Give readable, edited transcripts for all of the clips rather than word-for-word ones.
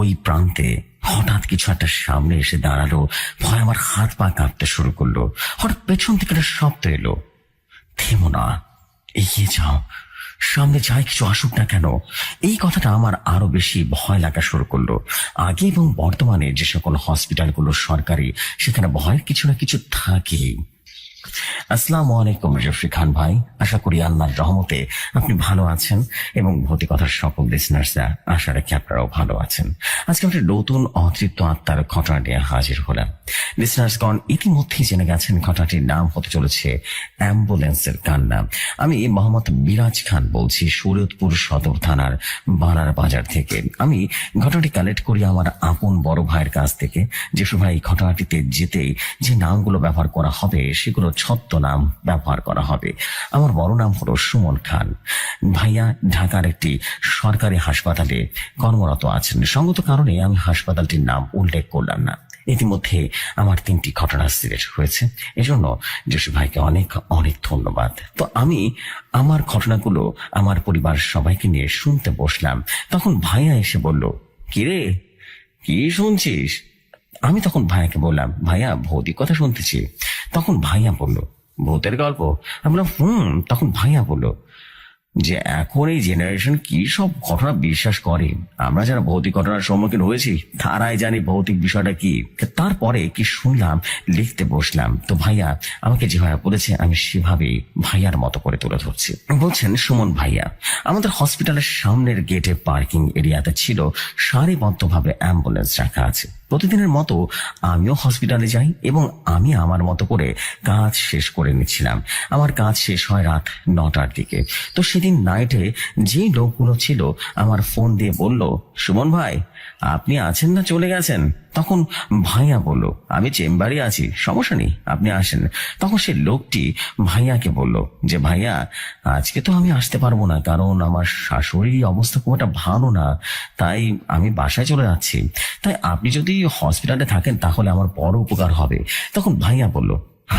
ওই প্রান্তে হঠাৎ কিছু একটা সামনে এসে দাঁড়ালো। ভয় আমার হাত পা কাঁপতে শুরু করলো। হঠাৎ পেছন থেকে একটা শব্দ এলো, থেমো না, এগিয়ে যাও, সামনে যাই কিছু আসুক না কেন। এই কথাটা আমার আরো বেশি ভয় লাগা শুরু করলো। আগে এবং বর্তমানে যে সকল হসপিটালগুলো সরকারি, সেখানে ভয়ের কিছু না কিছু থাকেই। আসসালামু আলাইকুম জফরি খান ভাই, আশা করি আল্লাহর রহমতে আপনি ভালো আছেন এবং ভৌতিকতার সকল লিসনার্সরা আশা রাখি আপনারাও ভালো আছেন। আজকে আমরা নতুন অতৃপ্ত আত্মার ঘটনা নিয়ে হাজির হলাম। লিসনার্সগণ ইতিমধ্যেই জেনে গেছেন ঘটনাটির নাম হতে চলেছে অ্যাম্বুলেন্সের কান্না। আমি মোহাম্মদ মিরাজ খান বলছি, শরীয়তপুর সদর থানার বানার বাজার থেকে। আমি ঘটনাটি কালেক্ট করি আমার আপন বড় ভাইয়ের কাছ থেকে। যেসব ভাই ঘটনাটিতে যেতেই যে নামগুলো ব্যবহার করা হবে সেগুলো ছদ্ম নাম ব্যবহার করা হবে। আমার বড় নাম হলো সুমন খান। ভাইয়া ঢাকার একটি সরকারি হাসপাতালে কর্মরত আছেন। সঙ্গত কারণে আমি হাসপাতালটির নাম উল্লেখ করলাম না। ইতিমধ্যে আমার 3টি ঘটনা সিলেক্ট হয়েছে, এজন্য জসু ভাইকে অনেক অনেক ধন্যবাদ। তো আমি আমার ঘটনাগুলো আমার পরিবার সবাইকে নিয়ে শুনতে বসলাম। তখন ভাইয়া এসে বলল, কিরে কি শুনছিস? আমি তখন ভাইয়াকে বললাম, ভাইয়া ভৌতিক কথা শুনতেছি। তখন ভাইয়া বলল, ভূতের গল্প? আমি বললাম তখন ভাইয়া বলল যে এখন এই জেনারেশন কি সব ঘটনা বিশ্বাস করে। আমরা যারা ভৌতিক ঘটনার সম্মুখীন হয়েছি তারাই জানি ভৌতিক বিষয়টা কি। তারপরে কি শুনলাম, লিখতে বসলাম। তো ভাইয়া আমাকে যেভাবে বলেছে আমি সেভাবেই ভাইয়ার মতো করে তুলে ধরছি। বলছেন, সুমন ভাইয়া, আমাদের হসপিটালের সামনের গেটে পার্কিং এরিয়াতে ছিল সারিবদ্ধভাবে অ্যাম্বুলেন্স রাখা আছে। প্রতিদিনের মতো আমিও হসপিটালে যাই এবং আমি আমার মতো করে কাজ শেষ করে নিচ্ছিলাম। আমার কাজ শেষ হয় রাত 9টার দিকে। তো সেদিন নাইটে যে লোকগুলো ছিল আমার ফোন দিয়ে বলল, সুমন ভাই আপনি আছেন না চলে গেছেন? তখন ভাইয়া বলল, আমি চেম্বারে আছি, সমস্যা নেই, আপনি আসেন। তখন সে লোকটি ভাইয়াকে বলল যে ভাইয়া আজকে তো আমি আসতে পারবো না, কারণ আমার শাশুড়ির অবস্থা খুব একটা ভালো না, তাই আমি বাসায় চলে যাচ্ছি। তাই আপনি যদি হসপিটালে থাকেন তাহলে আমার বড় উপকার হবে। তখন ভাইয়া বলল,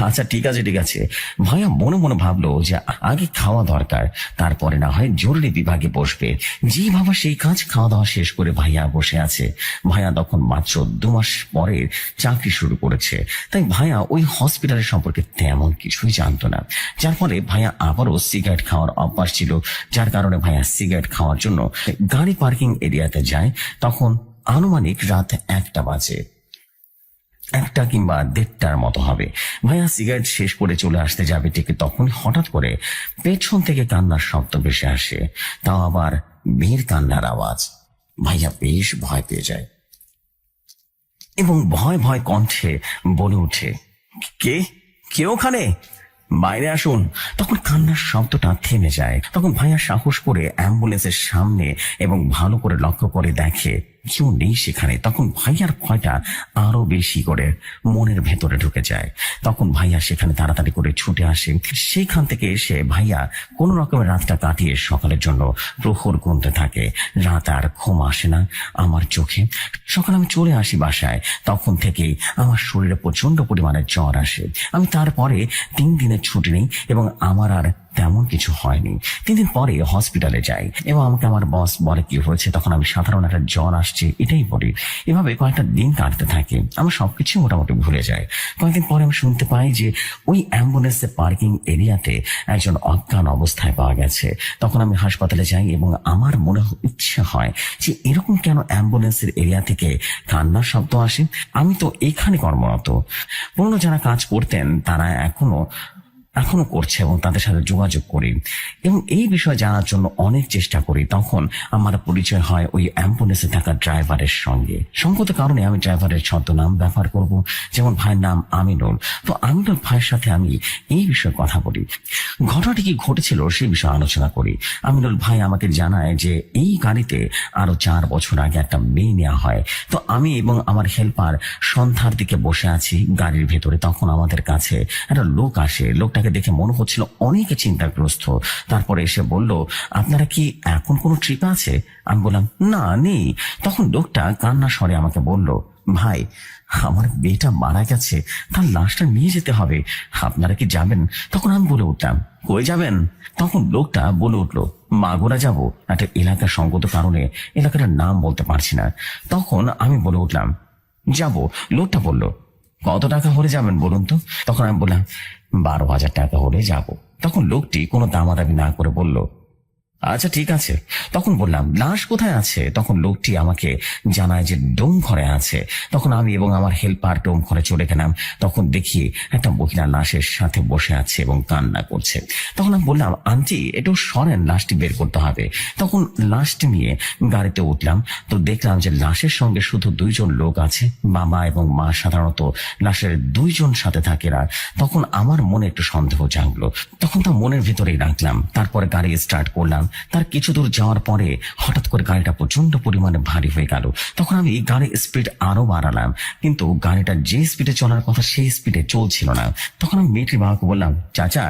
আচ্ছা ঠিক আছে ঠিক আছে। ভাইয়া মনে মনে ভাবলো যে আগে খাওয়া দরকার, তারপরে না হয় জরুরি বিভাগে বসবে। যে ভাবা সেই কাজ, খাওয়া দাওয়া শেষ করে ভাইয়া বসে আছে। ভাইয়া তখন মাত্র 2 মাস পরে চাকরি শুরু করেছে, তাই ভাইয়া ওই হসপিটালের সম্পর্কে তেমন কিছুই জানতো না। যার ফলে ভাইয়া আবারও সিগারেট খাওয়ার অভ্যাস ছিল, যার কারণে ভাইয়া সিগারেট খাওয়ার জন্য গাড়ি পার্কিং এরিয়াতে যায়। তখন আনুমানিক রাত 1টা বাজে, 1টা কিংবা 1:30টার মতো হবে। ভাইয়া সিগারেট শেষ করে চলে আসতে যাবে ঠিক তখন হঠাৎ করে পেছন থেকে কান্নার শব্দ ভেসে আসে, তাও আবার মেয়ের কান্নার আওয়াজ। ভাইয়া বেশ ভয় পেয়ে যায় এবং ভয় ভয় কণ্ঠে বলে ওঠে, কে কে ওখানে, বাইরে আসুন। তখন কান্নার শব্দটা থেমে যায়। তখন ভাইয়া সাহস করে অ্যাম্বুলেন্সের সামনে এবং ভালো করে লক্ষ্য করে দেখে কেউ নেই সেখানে। তখন ভাইয়ার ভয়টা আরো বেশি করে মনের ভেতরে ঢুকে যায়। তখন ভাইয়া সেখানে তাড়াতাড়ি করে ছুটে আসে। সেখান থেকে এসে ভাইয়া কোনো রকমের রাতটা কাটিয়ে সকালের জন্য প্রহর গুনতে থাকে। রাত আর ঘুম আসে না আমার চোখে। সকালে আমি চলে আসি বাসায়। তখন থেকেই আমার শরীরে প্রচন্ড পরিমাণে জ্বর আসে। আমি তারপরে 3 দিনের ছুটি নেই এবং আমার আর তেমন কিছু হয়নি। 3 দিন পরে হসপিটালে যাই এবং আমাকে আমার বস বলে কি হয়েছে। তখন আমি সাধারণ একটা জ্বর আসছে এটাই বলি। এভাবে কয়েকটা দিন কাটতে থাকে, আমার সবকিছু মোটামুটি ভুলে যায়। কয়েকদিন পরে আমি শুনতে পাই যে ওই অ্যাম্বুলেন্সের পার্কিং এরিয়াতে একজন অজ্ঞান অবস্থায় পাওয়া গেছে। তখন আমি হাসপাতালে যাই এবং আমার মনে ইচ্ছে হয় যে এরকম কেন অ্যাম্বুলেন্সের এরিয়া থেকে কান্নার শব্দ আসে। আমি তো এখানে কর্মরত। পুরনো যারা কাজ করতেন তারা এখনো করছে এবং তাদের সাথে যোগাযোগ করি এবং এই বিষয়ে জানার জন্য অনেক চেষ্টা করি। তখন আমার পরিচয় হয় ওই অ্যাম্বুলেন্সে থাকা ড্রাইভারের সঙ্গে। সঙ্গত কারণে আমি ড্রাইভারের ছদ্মনাম ব্যবহার করব, যেমন ভাইয়ের নাম আমিনুল। তো আমিনুল ভাইয়ের সাথে আমি এই বিষয়ে কথা বলি, ঘটনাটি কি ঘটেছিল সেই বিষয়ে আলোচনা করি। আমিনুল ভাই আমাকে জানায় যে এই গাড়িতে আরো 4 বছর আগে একটা মেয়ে নেওয়া হয়। তো আমি এবং আমার হেল্পার সন্ধ্যার দিকে বসে আছি গাড়ির ভেতরে। তখন আমাদের কাছে একটা লোক আসে। লোকটাকে দেখে মনে হচ্ছিল অনেক চিন্তাগ্রস্ত। তারপরে এসে বলল, আপনারা কি এখন কোনো ট্রিপ আছে? আমি বললাম, না নেই। তখন লোকটা কান্না স্বরে আমাকে বলল, ভাই, আমার মেয়েটা মারা গেছে, তার লাশটা নিয়ে যেতে হবে, আপনারা কি যাবেন? তখন আমি বলে উঠলাম, কই যাবেন? তখন লোকটা বলে উঠলো, মাগুরা যাব, একটা এলাকার সঙ্গত কারণে এলাকাটার নাম বলতে পারছি না। তখন আমি বলে উঠলাম, যাব। লোকটা বলল, কত টাকা হলে যাবেন বলুন তো? তখন আমি বললাম, 12,000 টাকা হলে যাব। তখন লোকটি কোনো দামাদামি না করে বলল, আচ্ছা ঠিক আছে। তখন বললাম, লাশ কোথায় আছে? তখন লোকটি আমাকে জানায় যে ডোম ঘরে আছে। তখন আমি এবং আমার হেল্পার ডোম ঘরে চলে গেলাম। তখন দেখি একটা মহিলা লাশের সাথে বসে আছে এবং কান্না করছে। তখন আমি বললাম, আন্টি একটু সরেন, লাশটি বের করতে হবে। তখন লাশটি নিয়ে গাড়িতে উঠলাম। তো দেখলাম যে লাশের সঙ্গে শুধু 2জন লোক আছে, বাবা এবং মা। সাধারণত লাশের 2জন সাথে থাকে না। তখন আমার মনে একটু সন্দেহ জাগলো। তখন তো মনের ভিতরেই রাখলাম। তারপরে গাড়ি স্টার্ট করলাম। তার কিছু দূর যাওয়ার পরে হঠাৎ করে গাড়িটা প্রচন্ড পরিমাণে ভারী হয়ে গেল। তখন আমি গাড়ির স্পিড আরো বাড়ালাম, কিন্তু গাড়িটা যে স্পিডে চলার কথা সেই স্পিডে চলছিল না। তখন আমি মেয়েটির বাবাকে বললাম, চাচা,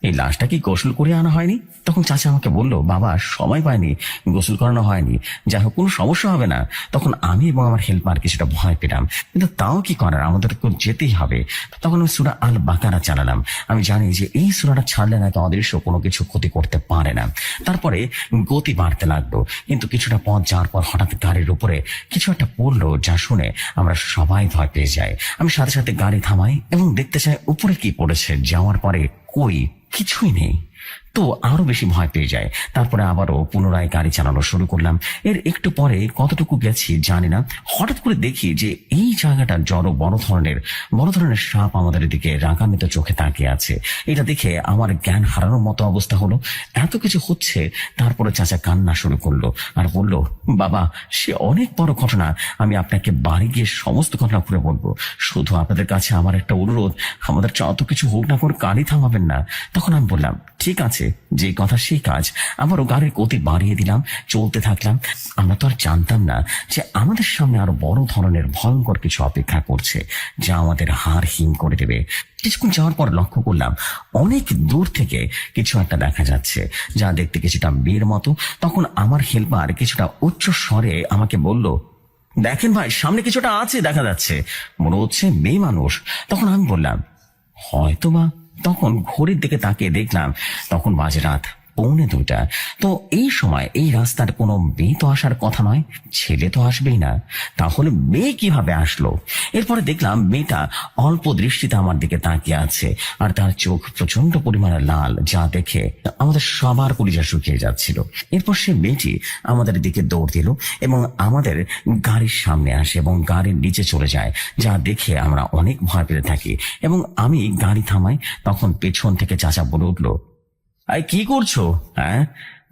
এই লাশটা কি গোসল করে আনা হয়নি? তখন চাচা আমাকে বলল, বাবা, সময় পায়নি, গোসল করানো হয়নি, যাই হোক কোনো সমস্যা হবে না। তখন আমি এবং আমার হেল্পার কিছুটা ভয় পেলাম, কিন্তু তাও কি করার, আমাদের যেতেই হবে। তখন আমি সূরা আল বাকারা চালালাম। আমি জানি যে এই সূরাটা ছাড়লে নাকি অদৃশ্য কোনো কিছু ক্ষতি করতে পারে না। তারপরে গতি বাড়তে লাগলো, কিন্তু কিছুটা পথ যাওয়ার পর হঠাৎ গাড়ির উপরে কিছু একটা পড়লো, যা শুনে আমরা সবাই ভয় পেয়ে যাই। আমি সাথে সাথে গাড়ি থামাই এবং দেখতে চাই উপরে কি পড়েছে। যাওয়ার পরে কই, কিছুই নেই। তো আরো বেশি ভয় পেয়ে যায়। তারপরে আবারও পুনরায় গাড়ি চালানো শুরু করলাম। এর একটু পরে কতটুকু গেছি জানি না, হঠাৎ করে দেখি যে এই জায়গাটা জড়ো বড় ধরনের সাপ আমাদের দিকে রাগান্বিত চোখে তাকিয়ে আছে। এটা দেখে আমার জ্ঞান হারানোর মতো অবস্থা হলো। এত কিছু হচ্ছে, তারপরে চাচা কান্না শুরু করলো আর বলল, বাবা, সে অনেক বড় ঘটনা, আমি আপনাকে বাড়ি গিয়ে সমস্ত ঘটনা খুলে বলবো। শুধু আপনাদের কাছে আমার একটা অনুরোধ, আমাদের যত কিছু হোক না করে গাড়ি থামাবেন না। তখন আমি বললাম, ঠিক আছে, যে কথা সেই কাজ। আবারও গাড়ির গতি বাড়িয়ে দিলাম, চলতে থাকলাম। আমরা তো আর জানতাম না যে আমাদের সামনে আরো বড় ধরনের ভয়ঙ্কর কিছু অপেক্ষা করছে, যা আমাদের হাড় হিম করে দেবে। কিছুক্ষণ যাওয়ার পর লক্ষ্য করলাম অনেক দূর থেকে কিছু একটা দেখা যাচ্ছে, যা দেখতে কিছুটা মেয়ের মতো। তখন আমার হেল্পার কিছুটা উচ্চ স্বরে আমাকে বলল, দেখেন ভাই, সামনে কিছুটা আছে, দেখা যাচ্ছে, মনে হচ্ছে মেয়ে মানুষ। তখন আমি বললাম, হয়তোবা। তখন ঘড়ির দিকে তাকিয়ে দেখলাম তখন বাজে রাত 1:45। তো এই সময় এই রাস্তার কোনো মেয়ে তো আসার কথা নয়, ছেলে তো আসবেই না। তাহলে মেয়ে কিভাবে আসলো? এরপরে দেখলাম মেয়েটা অল্প দৃষ্টিতে আমার দিকে তাকিয়ে আছে, আর তার চোখ প্রচন্ড পরিমাণে লাল, যা দেখে আমাদের সবার কলিজা শুকিয়ে যাচ্ছিল। এরপর সে মেয়েটি আমাদের দিকে দৌড় দিল এবং আমাদের গাড়ির সামনে আসে এবং গাড়ির নিচে চলে যায়, যা দেখে আমরা অনেক ভয় পেতে থাকি এবং আমি গাড়ি থামাই। তখন পেছন থেকে চাচা বলে উঠলো, আই কি করছো? হ্যাঁ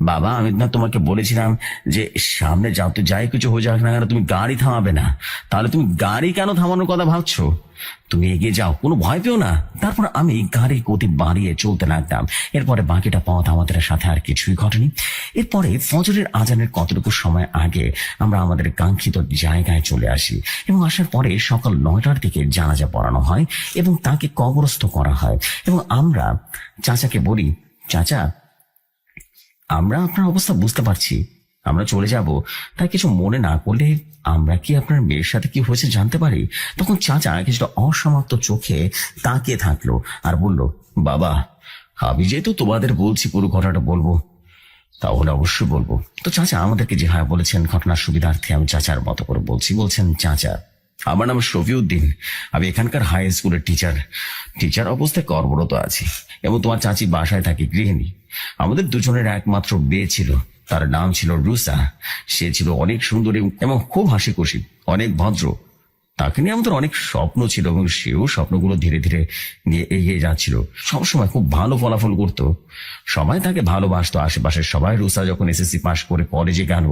বাবা, আমি না তোমাকে বলেছিলাম যে সামনে যাও, তো যাই কিছু হয়ে যাক না কেন, তুমি গাড়ি থামাবে না। তাহলে তুমি গাড়ি কেন থামানোর কথা ভাবছো? তুমি এগিয়ে যাও, কোনো ভয় পেও না। তারপর আমি গাড়ির গতি বাড়িয়ে চলতে লাগলাম। এরপরে বাকিটা পথ আমাদের সাথে আর কিছুই ঘটেনি। এরপরে ফজরের আজানের কতটুকু সময় আগে আমরা আমাদের কাঙ্ক্ষিত জায়গায় চলে আসি এবং আসার পরে সকাল 9টার দিকে জানাজা পড়ানো হয় এবং তাকে কবরস্থ করা হয়। এবং আমরা চাচাকে বলি, চাচা, আমরা আপনার অবস্থা বুঝতে পারছি, আমরা চলে যাব, তাই কিছু মনে না করলে আমরা কি আপনার মেয়ের সাথে কি হয়েছে জানতে পারি? তখন চাচা কিছুটা অসমাপ্ত চোখে তাকিয়ে থাকলো আর বলল, বাবা, আমি যেহেতু তোমাদের বলছি পুরো ঘটনাটা বলবো, তাহলে অবশ্যই বলবো। তো চাচা আমাদেরকে যে হ্যাঁ বলেছেন, ঘটনার সুবিধার্থে আমি চাচার মতো করে বলছি। বলছেন, চাচা, আমার নাম শফিউদ্দিন, আমি এখানকার হাই স্কুলের টিচার অবস্থায় কর্মরত আছি এবং তোমার চাচি বাসায় থাকি, গৃহিণী। আমাদের দুজনের একমাত্র মেয়ে ছিল, তার নাম ছিল রুসা। সে ছিল অনেক সুন্দরী এবং খুব হাসি খুশি, অনেক ভদ্র। তাকে নিয়ে আমাদের অনেক স্বপ্ন ছিল এবং সেও স্বপ্নগুলো ধীরে ধীরে নিয়ে এগিয়ে যাচ্ছিল। সবসময় খুব ভালো ফলাফল করত, সবাই তাকে ভালোবাসতো। আশেপাশের সবাই। রুসা যখন এসএসসি পাশ করে কলেজে গেল,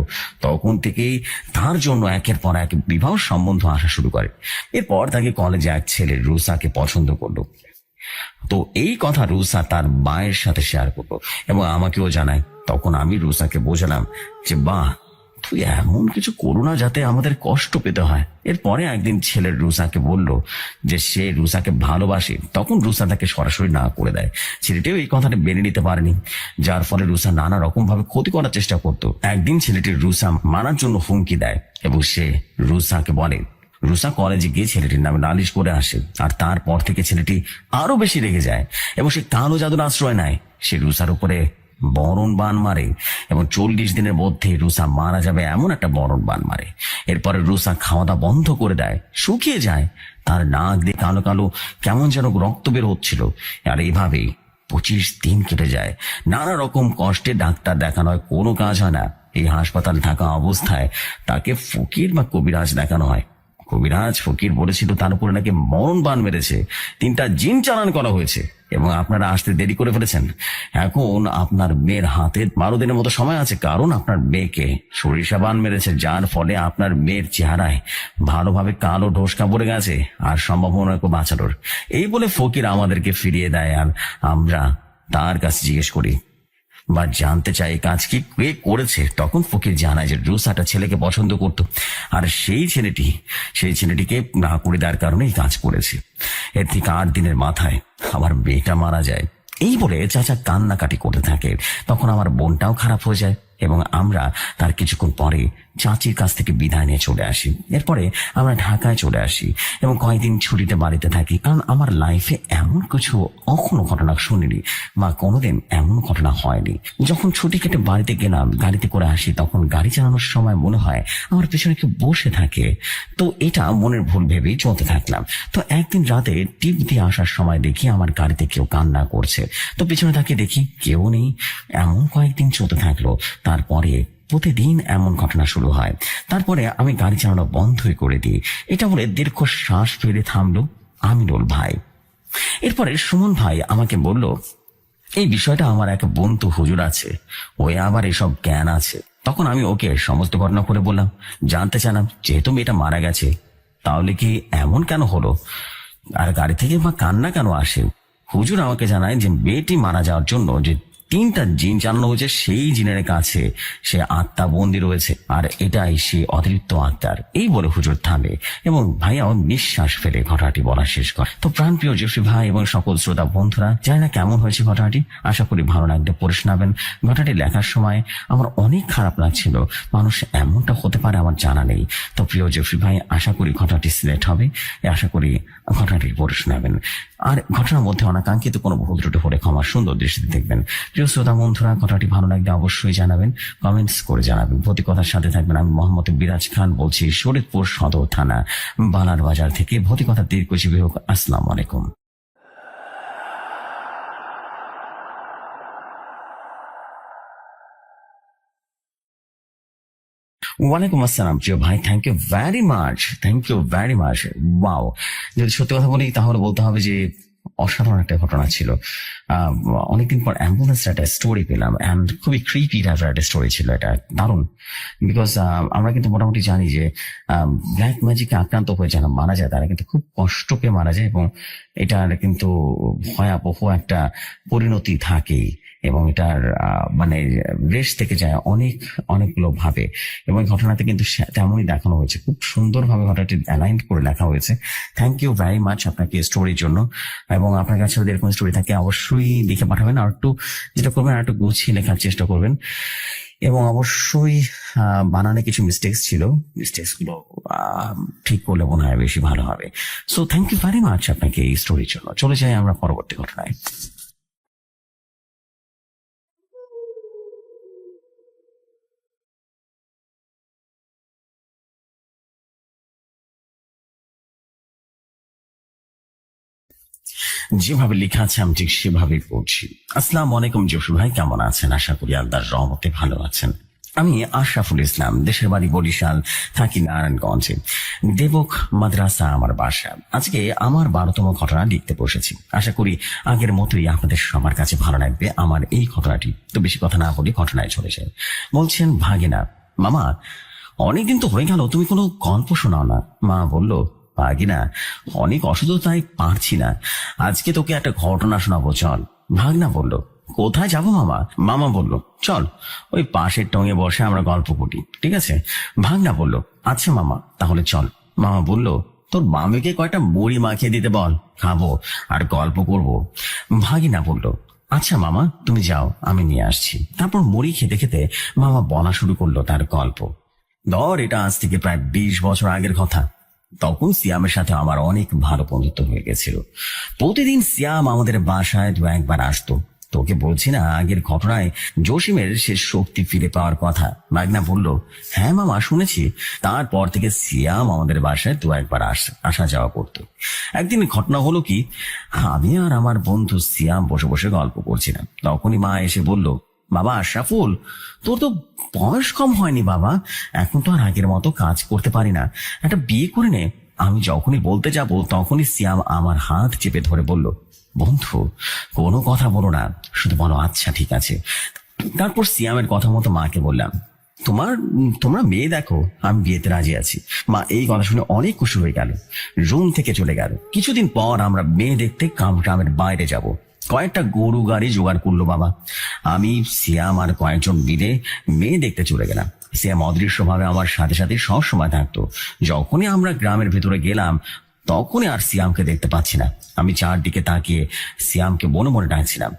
তখন থেকেই তার জন্য একের পর এক বিবাহ সম্বন্ধ আসা শুরু করে। এরপর তাকে কলেজে এক ছেলে রুসাকে পছন্দ করলো। তো এই কথা রুসা তার মায়ের সাথে শেয়ার করলো এবং আমাকেও জানায়। তখন আমি রুসাকে বোঝালাম যে, বাহ, তুই এমন কিছু করো না যাতে আমাদের কষ্ট পেতে হয়। এরপরে একদিন ছেলের রুসাকে বলল যে সে রুসাকে ভালোবাসে। তখন রুসা তাকে সরাসরি না করে দেয়। ছেলেটিও এই কথাটা মেনে নিতে পারেনি, যার ফলে রুসা নানা রকম ভাবে ক্ষতি করার চেষ্টা করত। একদিন ছেলেটির রুসা মানার জন্য হুমকি দেয় এবং সে রুসাকে বলে, রুষা কলেজে গিয়ে ছেলেটির নামে নালিশ করে আসে, আর তারপর থেকে ছেলেটি আরো বেশি রেগে যায় এবং সে কালো জাদুর আশ্রয় নেয়। সে রুষার উপরে বরণ বান মারে এবং 40 দিনের মধ্যে রুষা মারা যাবে এমন একটা বরণ বান মারে। এরপরে রুষা খাওয়া দাওয়া বন্ধ করে দেয়, শুকিয়ে যায়, তার নাক দিয়ে কালো কালো কেমন যেন রক্ত বের হচ্ছিল। আর এইভাবেই 25 দিন কেটে যায়। নানা রকম কষ্টে ডাক্তার দেখানো হয়, কোনো কাজ হয় না। এই হাসপাতাল থাকা অবস্থায় তাকে ফকির বা কবিরাজ দেখানো হয়। কবিরাজ ফকির বলেছিল তার উপরে নাকি মরণ বান মেরেছে, 3টা জিন চালান করা হয়েছে। এবং আপনারা আসতে দেরি করে ফেলেছেন। এখন আপনার মেয়ের হাতে 12 দিনের মতো সময় আছে, কারণ আপনার মেয়েকে সরিষা বান মেরেছে, যার ফলে আপনার মেয়ের চেহারায় ভালোভাবে কালো ঢোসকা পড়ে গেছে আর সম্ভাবনা বাঁচানোর। এই বলে ফকির আমাদেরকে ফিরিয়ে দেয়। আর আমরা তার কাছে জিজ্ঞেস করি বা জানতে চাই কাজ কি কে করেছে। তখন ফকির জানায় যে রুষাটা ছেলেকে পছন্দ করত, আর সেই ছেলেটিকে না করে দেওয়ার কারণে এই কাজ করেছে। এর থেকে 8 দিনের মাথায় আমার মেয়েটা মারা যায়। এই বলে চাচা কান্নাকাটি করতে থাকে। তখন আমার বোনটাও খারাপ হয়ে যায় এবং আমরা তার কিছুক্ষণ পরে চাচির কাছ থেকে বিদায় নিয়ে চলে আসি। এরপরে আমরা ঢাকায় চলে আসি এবং কয়েকদিন ছুটিতে বাড়িতে থাকি, কারণ আমার লাইফে এমন কিছু কখনো ঘটনা শুনিনি বা কোনোদিন এমন ঘটনা হয়নি। যখন ছুটি কেটে বাড়িতে গেলাম, গাড়িতে করে আসি, তখন গাড়ি চালানোর সময় মনে হয় আমার পেছনে কেউ বসে থাকে। তো এটা মনের ভুল ভেবেই চলতে থাকলাম। তো একদিন রাতে টিপ দিয়ে আসার সময় দেখি আমার গাড়িতে কেউ কান্না করছে। তো পিছনে তাকিয়ে দেখি কেউ নেই। এমন কয়েকদিন চলতে থাকলো। তারপরে প্রতিদিন এমন ঘটনা শুরু হয়। তারপরে আমি গাড়ি চালানো বন্ধই করে দিই। এটা বলে দীর্ঘ শ্বাস ফেলে থামলো আমিনুল ভাই। এরপরে সুমন ভাই আমাকে বলল, এই বিষয়টা আমার এক বন্ধু হুজুর আছে, ওই আবার এসব জ্ঞান আছে। তখন আমি ওকে সমস্ত ঘটনা করে বললাম, জানতে চাইলাম যেহেতু মেয়েটা মারা গেছে তাহলে কি এমন কেন হলো, আর গাড়ি থেকে বা কান্না কেন আসে। হুজুর আমাকে জানায় যে মেয়েটি মারা যাওয়ার জন্য যে 3টা জিন চালানো হয়েছে, সেই জিনের কাছে সে আত্মা বন্দী রয়েছে, আর এটাই সে অতিরিক্ত আত্মার। এই বলে হুজুর থামে এবং ভাইয়াও নিঃশ্বাস ফেলে ঘটনাটি বলা শেষ করে। তো প্রাণপ্রিয় জেফরি ভাই এবং সকল শ্রোতা বন্ধুরা, জানি না কেমন হয়েছে ঘটনাটি, আশা করি ভালো লাগবে, পড়ে শোনাবেন। ঘটনাটি লেখার সময় আমার অনেক খারাপ লাগছিল, মানুষ এমনটা হতে পারে আমার জানা নেই। তো প্রিয় জেফরি ভাই, আশা করি ঘটনাটি সিলেক্ট হবে, আশা করি ঘটনাটি পড়ে শোনাবেন। আর ঘটনার মধ্যে অনাকাঙ্ক্ষিত কোনো ভুল ত্রুটি হলে ক্ষমার সুন্দর দৃষ্টিতে দেখবেন। প্রিয় শ্রোতা বন্ধুরা, ঘটনাটি ভালো লাগলে অবশ্যই জানাবেন, কমেন্টস করে জানাবেন। প্রতি কথার সাথে থাকবেন। আমি মোহাম্মদ বিরাজ খান বলছি, শরীয়তপুর সদর থানা বালার বাজার থেকে। প্রতি কথা দীর্ঘজীবী হোক। আসসালামু আলাইকুম। ওয়ালাইকুম আসসালাম প্রিয় ভাই, thank you very much, thank you very much. Wow, যদি সত্যি কথা বলি তাহলে বলতে হবে যে অসাধারণ একটা ঘটনা ছিল। অনেকদিন পর অ্যাম্বুলেন্সের একটা স্টোরি পেলাম, অ্যান্ড খুবই ক্রিপি টাইপের একটা স্টোরি ছিল। এটা দারুণ, বিকজ আমরা কিন্তু মোটামুটি জানি যে ব্ল্যাক ম্যাজিকে আক্রান্ত হয়ে যারা মারা যায় তারা কিন্তু খুব কষ্ট পেয়ে মারা যায়, এবং এটার কিন্তু ভয়াবহ একটা পরিণতি থাকেই, এবং এটার মানে রেশ থেকে যায় অনেকগুলো ভাবে। এবং এই ঘটনাতে কিন্তু তেমনই দেখানো হয়েছে, খুব সুন্দরভাবে ঘটনাটি অ্যালাইন করে লেখা হয়েছে। থ্যাংক ইউ ভেরি মাচ আপনাকে স্টোরির জন্য। এবং আপনার কাছে যদি এরকম স্টোরি থাকে অবশ্যই লিখে পাঠাবেন, আর একটু যেটা করবেন আর একটু গুছিয়ে লেখার চেষ্টা করবেন। এবং অবশ্যই বানানে কিছু মিস্টেক্স ছিল, মিস্টেক্স গুলো ঠিক করলে মনে হয় বেশি ভালো হবে। So thank you very much আপনাকে এই স্টোরির জন্য। চলে যাই আমরা পরবর্তী ঘটনায়। যেভাবে লেখা আছে আমি ঠিক সেভাবেই পড়ছি। আসসালামু আলাইকুম জসু ভাই, কেমন আছেন? আশা করি আল্লাহর রহমতে ভালো আছেন। আমি আশরাফুল ইসলাম, দেশের বাড়ি বরিশাল, থাকি নারায়ণগঞ্জে। দেবক মাদ্রাসা আমার বাসা। আজকে আমার 12তম ঘটনা লিখতে বসেছি। আশা করি আগের মতোই আপনাদের সবার কাছে ভালো লাগবে আমার এই ঘটনাটি। তো বেশি কথা না বলি ঘটনায় চলে যায়। বলছেন, ভাগিনা, মামা অনেকদিন তো হয়ে গেল তুমি কোনো গল্প শোনাও না। মা বলল, ভাগিনা অনেক অসুস্থ তাই পারছি না, আজকে তোকে একটা ঘটনা শোনাবো, চল। ভাগনা বলল, কোথায় যাবো মামা? মামা বলল, চল ওই পাশের টঙে বসে আমরা গল্প করি, ঠিক আছে? ভাগনা বলল, আচ্ছা মামা তাহলে চল। মামা বলল, তোর মামিকে কয়টা মুড়ি মাখিয়ে দিতে বল, খাবো আর গল্প করব। ভাগিনা বলল, আচ্ছা মামা তুমি যাও, আমি নিয়ে আসছি। তারপর মুড়ি খেতে খেতে মামা বলা শুরু করলো তার গল্প। ধর, এটা আজ থেকে প্রায় 20 বছর আগের কথা। তখন সিয়ামের সাথে আমার অনেক ভালো বন্ধুত্ব হয়ে গেছিল। প্রতিদিন সিয়াম আমাদের বাসায় দু একবার আসতো। তোকে বলছি না, আগের ঘটনায় জসিমের সে শক্তি ফিরে পাওয়ার কথা। মাগনা বলল, হ্যাঁ মামা শুনেছি। তারপর থেকে সিয়াম আমাদের বাসায় দু একবার আসা যাওয়া করতো। একদিন ঘটনা হলো কি, আমি আর আমার বন্ধু সিয়াম বসে বসে গল্প করছিলাম। তখনই মা এসে বলল, বাবা আশরাফুল, তোর তো বয়স কম হয়নি বাবা, এখন তো আর আগের মতো কাজ করতে পারি না, একটা বিয়ে করে নে। আমি যখনই বলতে যাব তখনই সিয়াম আমার হাত চেপে ধরে বলল, বন্ধু কোনো কথা বলো না, শুধু বলো আচ্ছা ঠিক আছে। তারপর সিয়ামের কথা মতো মাকে বললাম, তোমরা মেয়ে দেখো, আমি বিয়েতে রাজি আছি। মা এই কথা শুনে অনেক খুশি হয়ে গেল, রুম থেকে চলে গেল। কিছুদিন পর আমরা মেয়ে দেখতে গ্রামের বাইরে যাব। কয়েকটা গরু গাড়ি জোগাড় করলো বাবা। আমি সিয়াম আর কয়েকজন মিলে মেয়ে দেখতে চলে গেলাম। সিয়াম অদৃশ্যভাবে আমার সাথে সাথে সবসময় থাকতো। যখনই আমরা গ্রামের ভেতরে গেলাম তখনই আর সিয়ামকে দেখতে পাচ্ছি না। আমি চারদিকে তাকিয়ে সিয়ামকে মনে মনে ডাকছিলাম,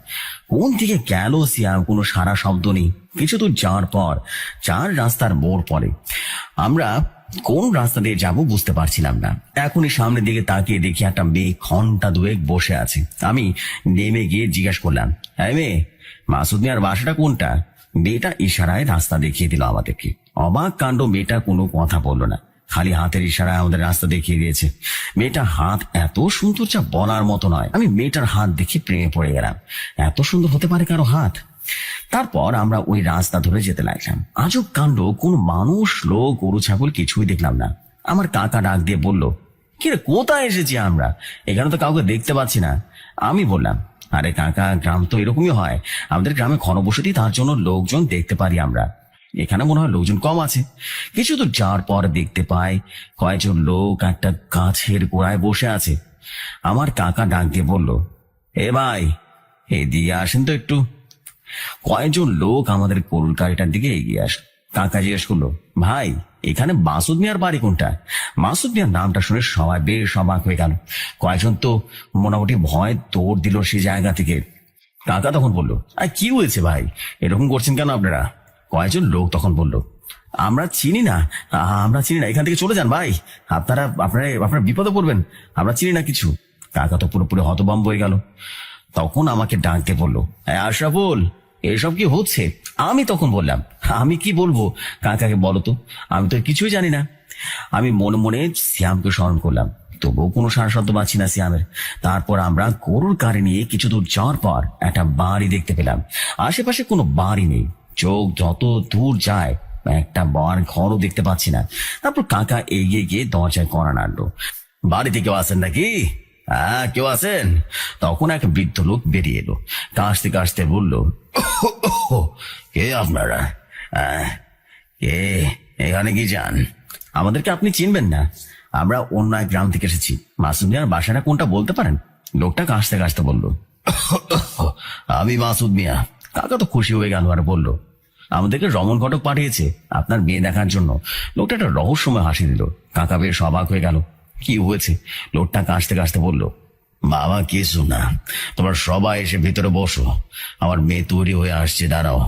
কোন দিকে গেল সিয়াম, কোনো সারা শব্দ নেই। কিছু দূর যাওয়ার পর 4 রাস্তার মোড় পড়ে। আমরা কোন রাস্তা দিয়ে যাব বুঝতে পারছিলাম না। এখনই সামনের দিকে তাকিয়ে দেখি একটা মেয়ে ঘন্টা দুয়েক বসে আছে। আমি নেমে গিয়ে জিজ্ঞাসা করলাম, হ্যাঁ মেয়ে, মাসুদ মিয়ার বাসাটা কোনটা? মেয়েটা ইশারায় রাস্তা দেখিয়ে দিল আমাদেরকে। অবাক কাণ্ড, মেয়েটা কোনো কথা বললো না, খালি হাতের ইশারায় আমাদের রাস্তা দেখিয়ে দিয়েছে। মেয়েটার হাত এত সুন্দর যা বলার মতো নয়। আমি মেয়েটার হাত দেখে প্রেমে পড়ে গেলাম। এত সুন্দর হতে পারে কারো হাত? তারপর আমরা ওই রাস্তা ধরে যেতে লাগলাম। আজব কাণ্ড, কোন মানুষ, লোক, গরু ছাগল কিছুই দেখলাম না। আমার কাকা ডাক দিয়ে বলল, কিরে কোথায় এসেছি আমরা? এখানে তো কাউকে দেখতে পাচ্ছি না। আমি বললাম, আরে কাকা, গ্রাম তো এরকমই হয়, আমাদের গ্রামে ঘনবসতি, তার জন্য লোকজন দেখতে পারি আমরা। এখানে মনে হয় লোকজন কম আছে। কিছু দূর যাওয়ার পর দেখতে পাই কয়েকজন লোক একটা গাছের গোড়ায় বসে আছে। আমার কাকা ডাক দিয়ে বলল, এ ভাই, এদিকে আসেন তো একটু। কয়েকজন লোক আমাদের গরুর গাড়িটার দিকে এগিয়ে আসে। কাকা জিজ্ঞেস করলো, ভাই এখানে মাসুদ মিয়ার বাড়ি কোনটা? মাসুদ মিয়ার নামটা শুনে সবাই বেশ অবাক হয়ে গেল। কয়েকজন তো মোটামুটি ভয় দৌড় দিল সেই জায়গা থেকে। কাকা তখন বলল, আর কি হয়েছে ভাই, এরকম করছেন কেন আপনারা? কয়েকজন লোক তখন বলল, আমরা চিনি না, এখান থেকে চলে যান ভাই, আপনারা বিপদে পড়বেন, আমরা চিনি না কিছু। কাকা তো পুরোপুরি হতভম্ব হয়ে গেল। তখন আমাকে ডাকতে বললো, আশরাফুল, এসব কি হচ্ছে? আমি তখন বললাম, আমি কি বলবো কাকাকে, বলো তো, আমি তো কিছুই জানি না। আমি মনে মনে সিয়ামকে স্মরণ করলাম, তবুও কোনো সারা শব্দ পাচ্ছি না সিয়ামের। তারপর আমরা গরুর গাড়ি নিয়ে কিছু দূর যাওয়ার পর একটা বাড়ি দেখতে পেলাম। আশেপাশে কোনো বাড়ি নেই, চোখ যত দূর যায় একটা বার ঘরও দেখতে পাচ্ছি না। তারপর কাকা এগিয়ে গিয়ে দরজায় কড়া নাড়লো, বাড়িতে কেউ আছেন নাকি? হ্যাঁ, কেউ আছেন? তখন এক বৃদ্ধ লোক বেরিয়ে এলো, কাশতে কাশতে বলল, কে আপনারা? কে, এখানে কি যান? আমাদেরকে আপনি চিনবেন না, আমরা অন্য এক গ্রাম থেকে এসেছি। মাসুদ মিয়ার বাসাটা কোনটা বলতে পারেন? লোকটা কাশতে কাশতে বলল, আমি মাসুদ মিয়া। কাকা তো খুশি হয়ে গেল আর বলল, আমাদেরকে রমন ঘটক পাঠিয়েছে আপনার মেয়ে দেখার জন্য। লোকটা একটা রহস্যময় হাসি দিল। কাকা বেশ অবাক হয়ে গেল, কি হয়েছে? লোকটা কাশতে কাশতে বলল, বাবা কিছু না, তোমরা সবাই এসে ভেতরে বসো, আমার মেয়ে তৈরি হয়ে আসছে, দাঁড়াও।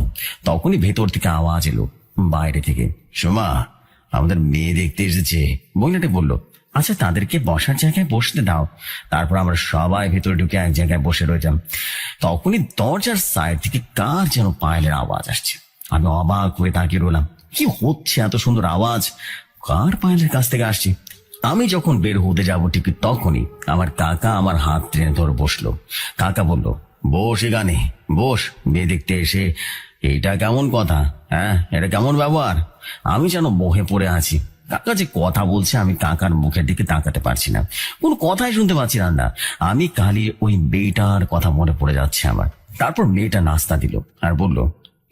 তখনই ভেতর থেকে আওয়াজ এলো বাইরে থেকে, সোমা, আমাদের মেয়ে দেখতে এসেছে। মহিলাটি বলল, আচ্ছা তাদেরকে বসার জায়গায় বসতে দাও। তারপর আমরা সবাই ভেতরে ঢুকে এক জায়গায় বসে রইলাম। তখনই দরজার সাইড থেকে কার যেন পায়েলের আওয়াজ আসছে। আমি অবাক হয়ে তাকিয়ে রইলাম, কি হচ্ছে? এত সুন্দর আওয়াজ কার পায়েলের কাছ থেকে আসছে? আমি যখন বের হতে যাব ঠিক তখনই আমার কাকা আমার হাত টেনে ধরে বসলো। কাকা বলল, বস এখানে বস, মেয়ে দেখতে এসে এইটা কেমন কথা? হ্যাঁ, এটা কেমন ব্যবহার? আমি যেন মোহে পড়ে আছি। কাকা যে কথা বলছে আমি কাকার মুখের দিকে তাকাতে পারছি না, কোন কথাই শুনতে পাচ্ছি না। আমি খালি ওই মেয়েটার কথা মনে পড়ে যাচ্ছে আমার। তারপর মেয়েটা নাস্তা দিল আর বলল,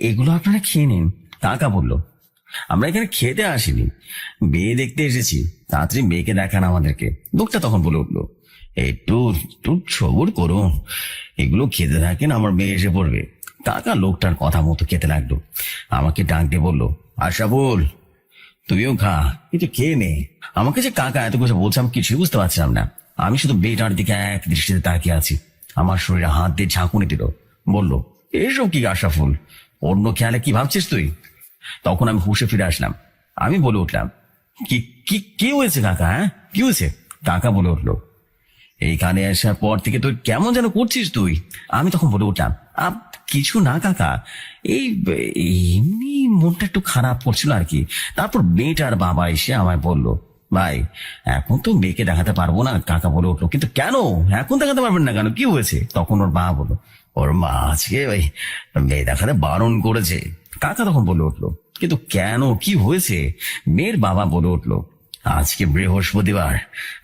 এগুলো আপনারা খেয়ে নিন। কাকা বলল, আমরা এখানে খেতে আসিনি, মেয়ে দেখতে এসেছি, তাড়াতাড়ি মেয়েকে দেখান আমাদেরকে। লোকটা তখন বলে উঠলো, একটু একটু সবুর করুন, এগুলো খেতে থাকেন, আমার মেয়ে এসে পড়বে। কাকা লোকটার কথা মতো খেতে লাগলো। আমাকে ডাক দিয়ে বললো, আশরাফুল, তুইও খা, কিছু খেয়ে নে। আমাকে যে কাকা এত কিছু বলছে আমি কিছুই বুঝতে পারছিলাম না। আমি শুধু মেয়েটার দিকে এক দৃষ্টিতে তাকিয়ে আছি। আমার শরীরে হাত দিয়ে ঝাঁকুনি দিল, বলল, এসব কি আশরাফুল, অন্য খেয়ালে কি ভাবছিস তুই? তখন আমি হুঁশে ফিরে আসলাম। আমি বলে উঠলাম, কি কি কি হয়েছে কাকা? হ্যাঁ, কি হয়েছে? কাকা বলে উঠলো, এইখানে আসার পর থেকে তুই কেমন যেন করছিস তুই। আমি তখন বলে উঠলাম, কিছু না কাকা, এই এমনি মনটা একটু খারাপ করছিল আর কি। তারপর মেয়েটার বাবা এসে আমায় বলল, ভাই এখন তো মেয়েকে দেখাতে পারবো না। কাকা বলে উঠলো, কিন্তু কেন এখন দেখাতে পারবেন না কেন, কি হয়েছে? তখন ওর মা বললো, ওর মা আজকে ওই মেয়ে দেখাতে বারণ করেছে। কাকা তখন বলে উঠলো, কিন্তু কেন, কি হয়েছে? মেয়ের বাবা বলে উঠলো, আজকে বৃহস্পতিবার,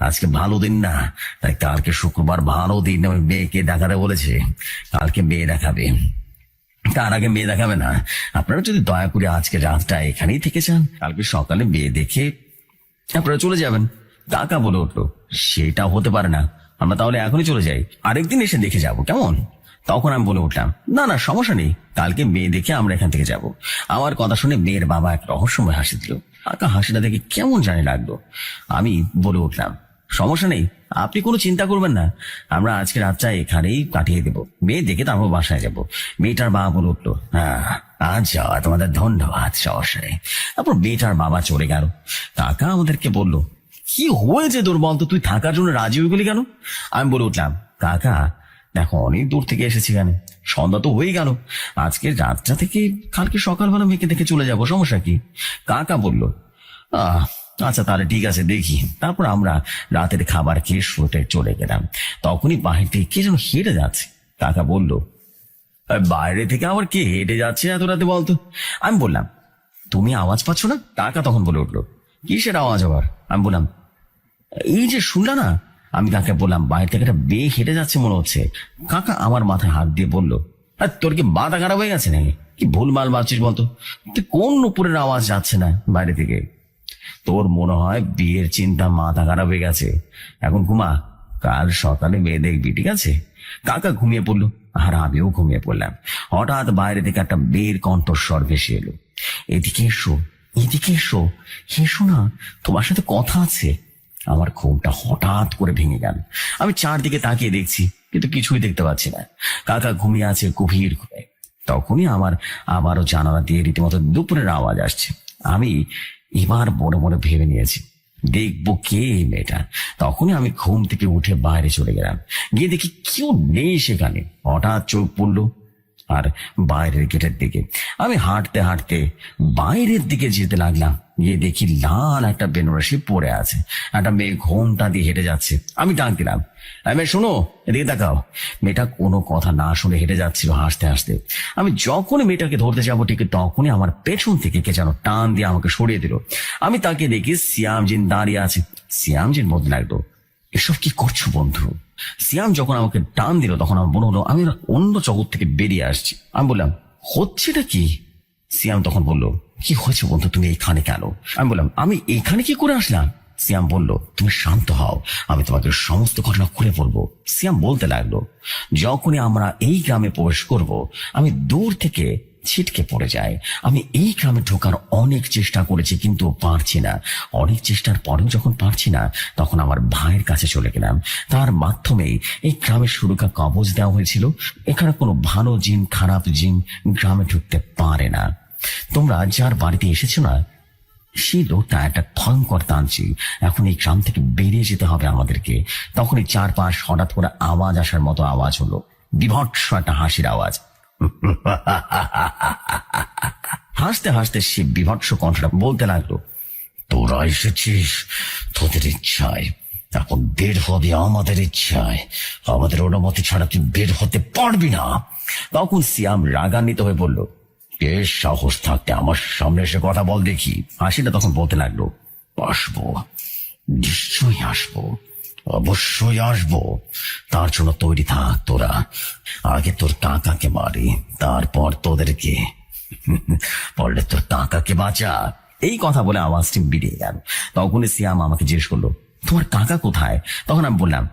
আজকে ভালো দিন না, তাই কালকে শুক্রবার ভালো দিন, ওই মেয়েকে দেখাতে বলেছে। কালকে মেয়ে দেখাবে, তার আগে মেয়ে দেখাবে না। আপনারা যদি দয়া করে আজকে রাতটা এখানেই থেকে যান, কালকে সকালে মেয়ে দেখে আপনারা চলে যাবেন। কাকা বলে উঠলো, সেটা হতে পারে না, আমরা তাহলে এখনই চলে যাই, আরেকদিন এসে দেখে যাব, কেমন? তখন আমি বলে উঠলাম, না না সমস্যা নেই, কালকে মেয়ে দেখে আমরা এখান থেকে যাব। আমার কথা শুনে মেয়ের বাবা এক রহস্যময় হাসি দিল। কাকা হাসিটা দেখে কেমন জানি লাগলো। আমি বলে উঠলাম, সমস্যা নেই, আপনি কোনো চিন্তা করবেন না, আমরা আজকে রাতটা এখানেই কাটিয়ে দেবো, মেয়ে দেখে তারপর বাসায় যাব। মেয়েটার বাবা বলে উঠলো, হ্যাঁ আচ্ছা, তোমাদের ধন্যবাদ, সমস্যা নেই। তারপর মেয়েটার বাবা চলে গেল। কাকা আমাদেরকে বলল, কি হয়েছে তোর বলতো, তুই থাকার জন্য রাজি হয়ে গেলি কেন? আমি বলে উঠলাম, কাকা দেখো অনেক দূর থেকে এসেছি, এখানে সন্ধ্যা তো হয়ে গেল, আজকে রাতটা থেকে কালকে সকালবেলা মেয়েকে দেখে চলে যাব, সমস্যা কি? কাকা বলল, আচ্ছা তাহলে ঠিক আছে, দেখি। তারপর আমরা রাতের খাবার খেয়ে শুতে চলে গেলাম। তখনই বাহির থেকে কে যেন হেঁটে যাচ্ছে। কাকা বলল, বাইরে থেকে আবার কে হেঁটে যাচ্ছে এত রাতে বলতো? আমি বললাম, তুমি আওয়াজ পাচ্ছ না? কাকা তখন বলে উঠলো, কিসের আওয়াজ আবার? আমি বললাম, এই যে শুনলা না? আমি কাকে বললাম, বাইরে থেকে একটা মেয়ে হেঁটে যাচ্ছে মনে হচ্ছে। কাকা আমার মাথায় হাত দিয়ে বলল, তোর কি মাথা খারাপ হয়ে গেছে নাকি? কি ভুলমাল ভাবছিস বলতো? তুই কোন উপরের আওয়াজ যাচ্ছে না বাইরে থেকে? তোর মনে হয় বিয়ের চিন্তা মাথা খারাপ হয়ে গেছে, এখন ঘুমা, কাল সকালে মেয়ে দেখবি, ঠিক আছে? কাকা ঘুমিয়ে পড়লো, আর আমিও ঘুমিয়ে পড়লাম। হঠাৎ বাইরে থেকে একটা মেয়ের কণ্ঠস্বর ভেসে এলো, এদিকে এসো, এদিকে এসো, এসো না, তোমার সাথে কথা আছে। আমার ঘুমটা হঠাৎ করে ভেঙে গেল। আমি চারদিকে তাকিয়ে দেখছি, কিন্তু কিছুই দেখতে পাচ্ছি না। কাকা ঘুমিয়ে আছে গভীর ঘুমে। তখনই আমার আবারও জানালা দিয়ে রীতিমতো দুপুরের আওয়াজ আসছে। আমি এবার বড় বড় ভেবে নিয়েছি, দেখবো কে এই মেয়েটা। তখনই আমি ঘুম থেকে উঠে বাইরে চলে গেলাম। গিয়ে দেখি কেউ নেই সেখানে। হঠাৎ চোখ পড়লো আর বাইরের গেটের দিকে। আমি হাঁটতে হাঁটতে বাইরের দিকে যেতে লাগলাম। গিয়ে দেখি লাল একটা বেনারসি পরে আছে, একটা মেয়ে ঘোমটা দিয়ে হেঁটে যাচ্ছে। আমি ডাক দিলাম, মেয়ে শোনো, এদিকে তাকাও। মেয়েটা কোনো কথা না শুনে হেঁটে যাচ্ছিল হাসতে হাসতে। আমি যখনই মেয়েটাকে ধরতে যাবো ঠিক তখনই আমার পেছন থেকে কে যেন টান দিয়ে আমাকে সরিয়ে দিল। আমি তাকে দেখি সিয়ামজিন দাঁড়িয়ে আছে। সিয়ামজিন বলতে লাগলো, এসব কি করছো বন্ধু? সিয়াম যখন আমাকে টান দিল তখন আমার মনে হলো আমি অন্য জগৎ থেকে বেরিয়ে আসছি। আমি বললাম, হচ্ছেটা কি? সিয়াম তখন বলল, কি হয়েছে বন্ধু, তুমি এইখানে কেন? আমি বললাম, আমি এইখানে কি করে আসলাম? সিয়াম বলল, তুমি শান্ত হও, আমি তোমাকে সমস্ত ঘটনা খুলে বলবো। সিয়াম বলতে লাগলো, যখনই আমরা এই গ্রামে প্রবেশ করব, আমি দূর থেকে ছিটকে পড়ে যায়। আমি এই গ্রামে ঢোকার অনেক চেষ্টা করেছি কিন্তু পারছি না। অনেক চেষ্টার পরেও যখন পারছি না তখন আমার ভাইয়ের কাছে চলে গেলাম। তার মাধ্যমেই এই গ্রামের সুরক্ষা কবচ দেওয়া হয়েছিল। এখানে কোনো ভালো জিন খারাপ জিন গ্রামে ঢুকতে পারে না। তোমরা যার বাড়িতে এসেছো না, সেই লোকটা একটা ভয়ঙ্কর তান্ত্রিক। এখন এই গ্রাম থেকে বেরিয়ে যেতে হবে আমাদেরকে। তখনই চারপাশ হঠাৎ করে আওয়াজ আসার মতো আওয়াজ হলো, বিভৎস একটা হাসির আওয়াজ। হাসতে হাসতে সে বিভৎস কণ্ঠটা বলতে লাগলো, তোরা এসেছিস তোদের ইচ্ছায়, এখন বের হবে আমাদের ইচ্ছায়, আমাদের অনুমতি ছাড়া তুই বের হতে পারবি না। তখন সিয়াম রাগান্বিত হয়ে বলল, কে সাহস থাকতে আমার সামনে এসে কথা বল দেখি। হাসিটা তখন বলতে লাগলো, আসবো, নিশ্চয়ই আসবো, অবশ্যই আসবো, তার জন্য তৈরি থাক তোরা। আগে তোর কাকাকে মারি, তারপর তোদেরকে, পড়লে তোর কাকাকে বাঁচা। এই কথা বলে আওয়াজটি বেরিয়ে গেল। তখনই সিয়াম আমাকে জিজ্ঞেস করলো, তোমার কাকা কোথায়? তখন আমি বললাম,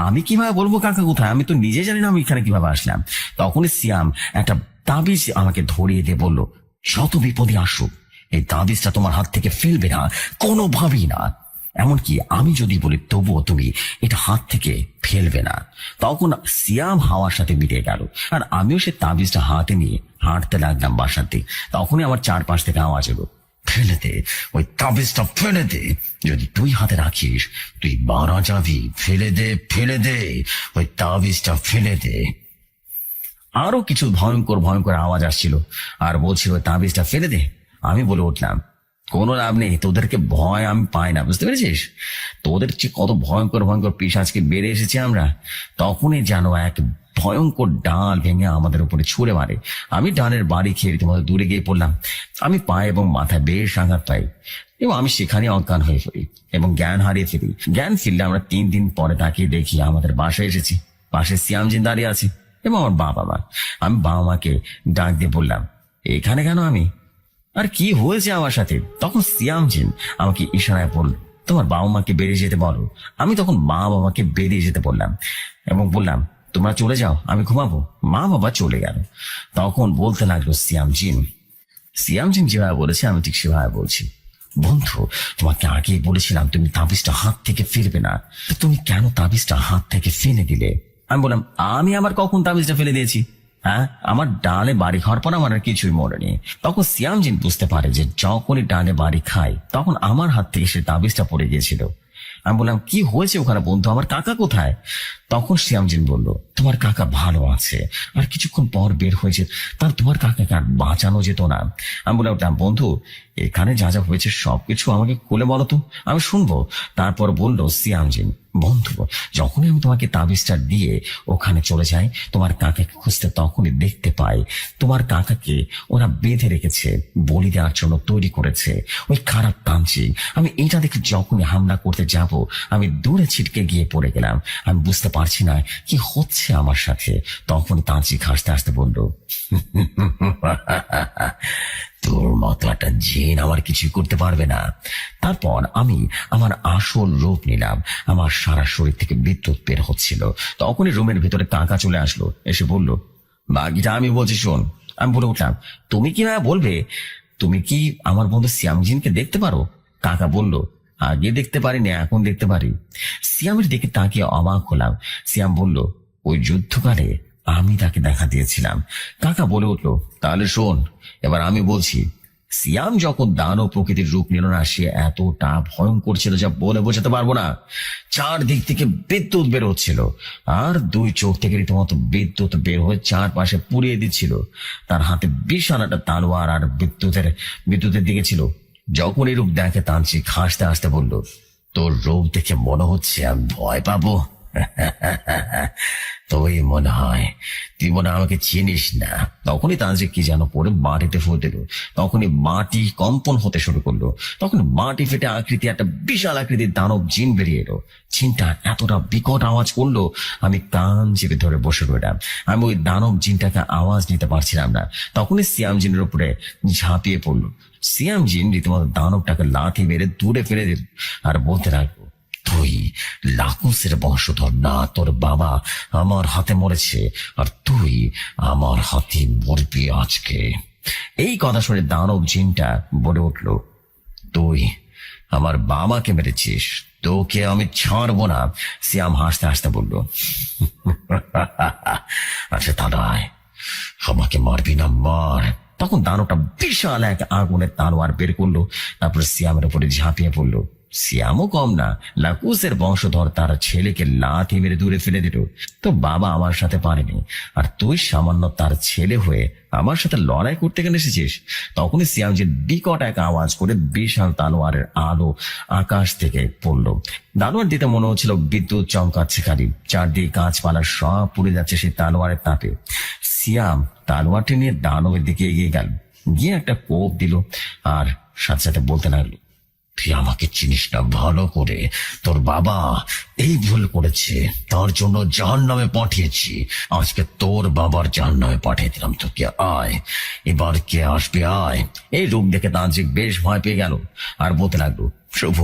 আমি কিভাবে বলবো কাকা কোথায়, আমি তো নিজে জানি না আমি এখানে কিভাবে আসলাম। তখনই সিয়াম একটা তাবিজ আমাকে ধরিয়ে দিয়ে বলল, যত বিপদে আসুক এই তাবিজটা তোমার হাত থেকে ফেলবে না, কোনোভাবেই না। এমনকি আমি যদি বলি তবুও তুমি এটা হাত থেকে ফেলবে না। তখন সিয়াম হাওয়ার সাথে মিটে গেল আর আমিও সে তাবিজটা হাতে নিয়ে হাঁটতে লাগলাম বাসার দিকে। তখনই আমার চারপাশ থেকে আওয়াজ এলো, ফেলে দে, ওই তাবিজটা ফেলে দে। যদি তুই হাতে রাখিস তুই মারা যাবি। ফেলে দে, ফেলে দে, ওই তাবিজটা ফেলে দে। আরো কিছু ভয়ঙ্কর ভয়ঙ্কর আওয়াজ আসছিল আর বলছিল ওই তাবিজটা ফেলে দে। আমি বলে উঠলাম, কোনো লাভ নেই, তোদেরকে ভয় আমি পাই না, বুঝতে পেরেছিস? তোদের চেয়ে কত ভয়ঙ্কর ভয়ঙ্কর পিশাচকে বেড়ে এসেছি আমরা। তখনই যেন এক ভয়ঙ্কর ডাল ভেঙে আমাদের উপরে ছুঁড়ে মারে। আমি ডালের বাড়ি খেয়ে রীতিমতো দূরে গিয়ে পড়লাম। আমি পায়ে এবং মাথায় বেশ আঘাত পাই এবং আমি সেখানে অজ্ঞান হয়ে পড়ি এবং জ্ঞান হারিয়ে ফেলি। জ্ঞান ফিরলে আমরা 3 দিন পরে তাকিয়ে দেখি আমাদের বাসায় এসেছি। পাশে সিয়ামজিন দাঁড়িয়ে আছে এবং আমার বাবা মা। আমি বাবা মাকে ডাক দিয়ে বললাম, এখানে কেন আমি? আর কি হয়েছে আমার সাথে? তখন সিয়ামজিন আমাকে ইশারায় বলল, তোমার বাবা মাকে বেরিয়ে যেতে বলো। আমি তখন মা বাবাকে বেরিয়ে যেতে বললাম এবং বললাম, তোমরা চলে যাও, আমি ঘুমাবো। মা বাবা চলে গেল। তখন বলতে লাগলো সিয়ামজিন, সিয়ামজিন যেভাবে বলেছে আমি ঠিক সেভাবে বলছি। বন্ধু, তোমাকে আগেই বলেছিলাম তুমি তাবিজটা হাত থেকে ফেলবে না, তো তুমি কেন তাবিজটা হাত থেকে ফেলে দিলে? আমি বললাম, আমি আবার কখন তাবিজটা ফেলে দিয়েছি? হ্যাঁ, আমার ডালে বাড়ি খাওয়ার পর আমার আর কিছুই মনে নেই। তখন সিয়ামজিন বুঝতে পারে যে যখনই ডালে বাড়ি খাই তখন আমার হাত থেকে সে তাবিজটা পড়ে গিয়েছিল। আমি বললাম, কি হয়েছে ওখানে বন্ধু, আমার কাকা কোথায়? তখন সিয়ামজিন বলল, তোমার কাকা ভালো আছে, আর কিছুক্ষণ পর বের হয়েছে, তার তোমার কাকাকে আর বাঁচানো যেত না। আমি বললাম, বন্ধু এখানে যা যা হয়েছে সবকিছু আমাকে খুলে বলো তো, আমি শুনবো। তারপর বলল সিয়ামজিন, বন্ধু যখনই আমি তোমাকে তাবিজটা দিয়ে ওখানে চলে যাই তোমার কাকাকে খুঁজতে, তখনই দেখতে পাই তোমার কাকাকে ওরা বেঁধে রেখেছে, বলি দেওয়ার জন্য তৈরি করেছে ওই খারাপ তান্ত্রিক। আমি এটা দেখে যখনই হামলা করতে যাব আমি দূরে ছিটকে গিয়ে পড়ে গেলাম। আমি বুঝতে পারছি না কি হচ্ছে আমার সাথে। তখন তান্ত্রিক হাসতে হাসতে বলল, তোর মতো একটা জিন আমার কিছুই করতে পারবে না। তারপর আমি আমার আসল রূপ নিলাম। আমার সারা শরীর থেকে বিদ্যুৎ বের হচ্ছিল। তখনই রুমের ভিতরে কাকা চলে আসলো, এসে বলল, বাকিটা আমি বলছি শোন। আমি বলে উঠলাম, তুমি কিভাবে বলবে? তুমি কি আমার বন্ধু সিয়ামজিনকে দেখতে পারো? কাকা বলল, আগে দেখতে পারিনি, এখন দেখতে পারি। সিয়ামের দিকে তাকিয়ে অবাক হলাম। সিয়াম বলল, ওই যুদ্ধকালে আমি তাকে দেখা দিয়েছিলাম। কাকা বলে উঠল, তাহলে শোন, এবার আমি বলছি। সিয়াম যখন দানব প্রকৃতির রূপ নিল না, সে এতটা ভয়ঙ্কর ছিল যা বলে বোঝাতে পারবো না। চারদিক থেকে বিদ্যুৎ বের হচ্ছিল আর 2 চোখ থেকে রীতিমতো বিদ্যুৎ বের হয়ে চারপাশে পুড়িয়ে দিচ্ছিল। তার হাতে বিশাল একটা তালোয়ার আর বিদ্যুতের দিকে ছিল। যখন এই রূপ দেখে তান্ত্রিক হাসতে হাসতে বলল, তোর রূপ দেখে মনে হচ্ছে আমি ভয় পাবো? তোই মনে হয়, তুই মনে হয় আমাকে চিনিস না। তখনই তান্ত্রিক কি যেন পরে মাটিতে ফু দিল। তখনই মাটি কম্পন হতে শুরু করলো। তখন মাটি ফেটে আকৃতি একটা বিশাল আকৃতির দানব জিন বেরিয়ে এলো। জিনটা এতটা বিকট আওয়াজ করলো আমি কান চেপে ধরে বসে রইলাম। আমি ওই দানব জিনটাকে আওয়াজ দিতে পারছিলাম না। তখনই সিয়াম জিনের উপরে ঝাঁপিয়ে পড়লো। সিয়াম জিন রীতিমতো দানবটাকে লাথি মেরে দূরে ফেলে দিল আর বলতে লাগলো, তুই লাকুসের বংশধর না, তোর বাবা আমার হাতে মরেছে আর তুই আমার হাতে মরবি আজকে। এই কথা শুনে দানব জিনটা বলে উঠল, তুই আমার বাবাকে মেরেছিস, তোকে আমি ছাড়বো না। সিয়াম হাসতে হাসতে বলল, আচ্ছা দাঁড়ায়, আমাকে মারবি না, মার। তখন দানবটা বিশাল এক আগুনের তালোয়ার বের করলো, তারপর সিয়ামের উপরে ঝাঁপিয়ে পড়লো। সিয়ামও কম না, লাকুসের বংশধর তার ছেলেকে লাথি মেরে দূরে ফেলে দিল। তো বাবা আমার সাথে পারেনি, আর তুই সামান্য তার ছেলে হয়ে আমার সাথে লড়াই করতে কেন এসেছিস? তখনই সিয়ামজির বিকট এক আওয়াজ করে বিশাল তালোয়ারের আলো আকাশ থেকে পড়লো। তালোয়ার দিতে মনে হচ্ছিল বিদ্যুৎ চমকাচ্ছে খালি। চারদিকে গাছপালা সব পুড়ে যাচ্ছে সেই তালোয়ারের তাপে। সিয়াম তালোয়ারটি নিয়ে দানবের দিকে এগিয়ে গেল, গিয়ে একটা কোপ দিল আর সাথে সাথে বলতে লাগলো, তুই আমাকে চিনিস না ভালো করে, তোর বাবা এই ভুল করেছে, তার জন্য জাহান্নামে পাঠিয়েছি। আজকে তোর বাবার জাহান্নামে পাঠিয়ে দিলাম তোকে, আয় এবার কে আসবে আয়। এই রূপ দেখে তান্ত্রিক বেশ ভয় পেয়ে গেল আর বলতে লাগলো, প্রভু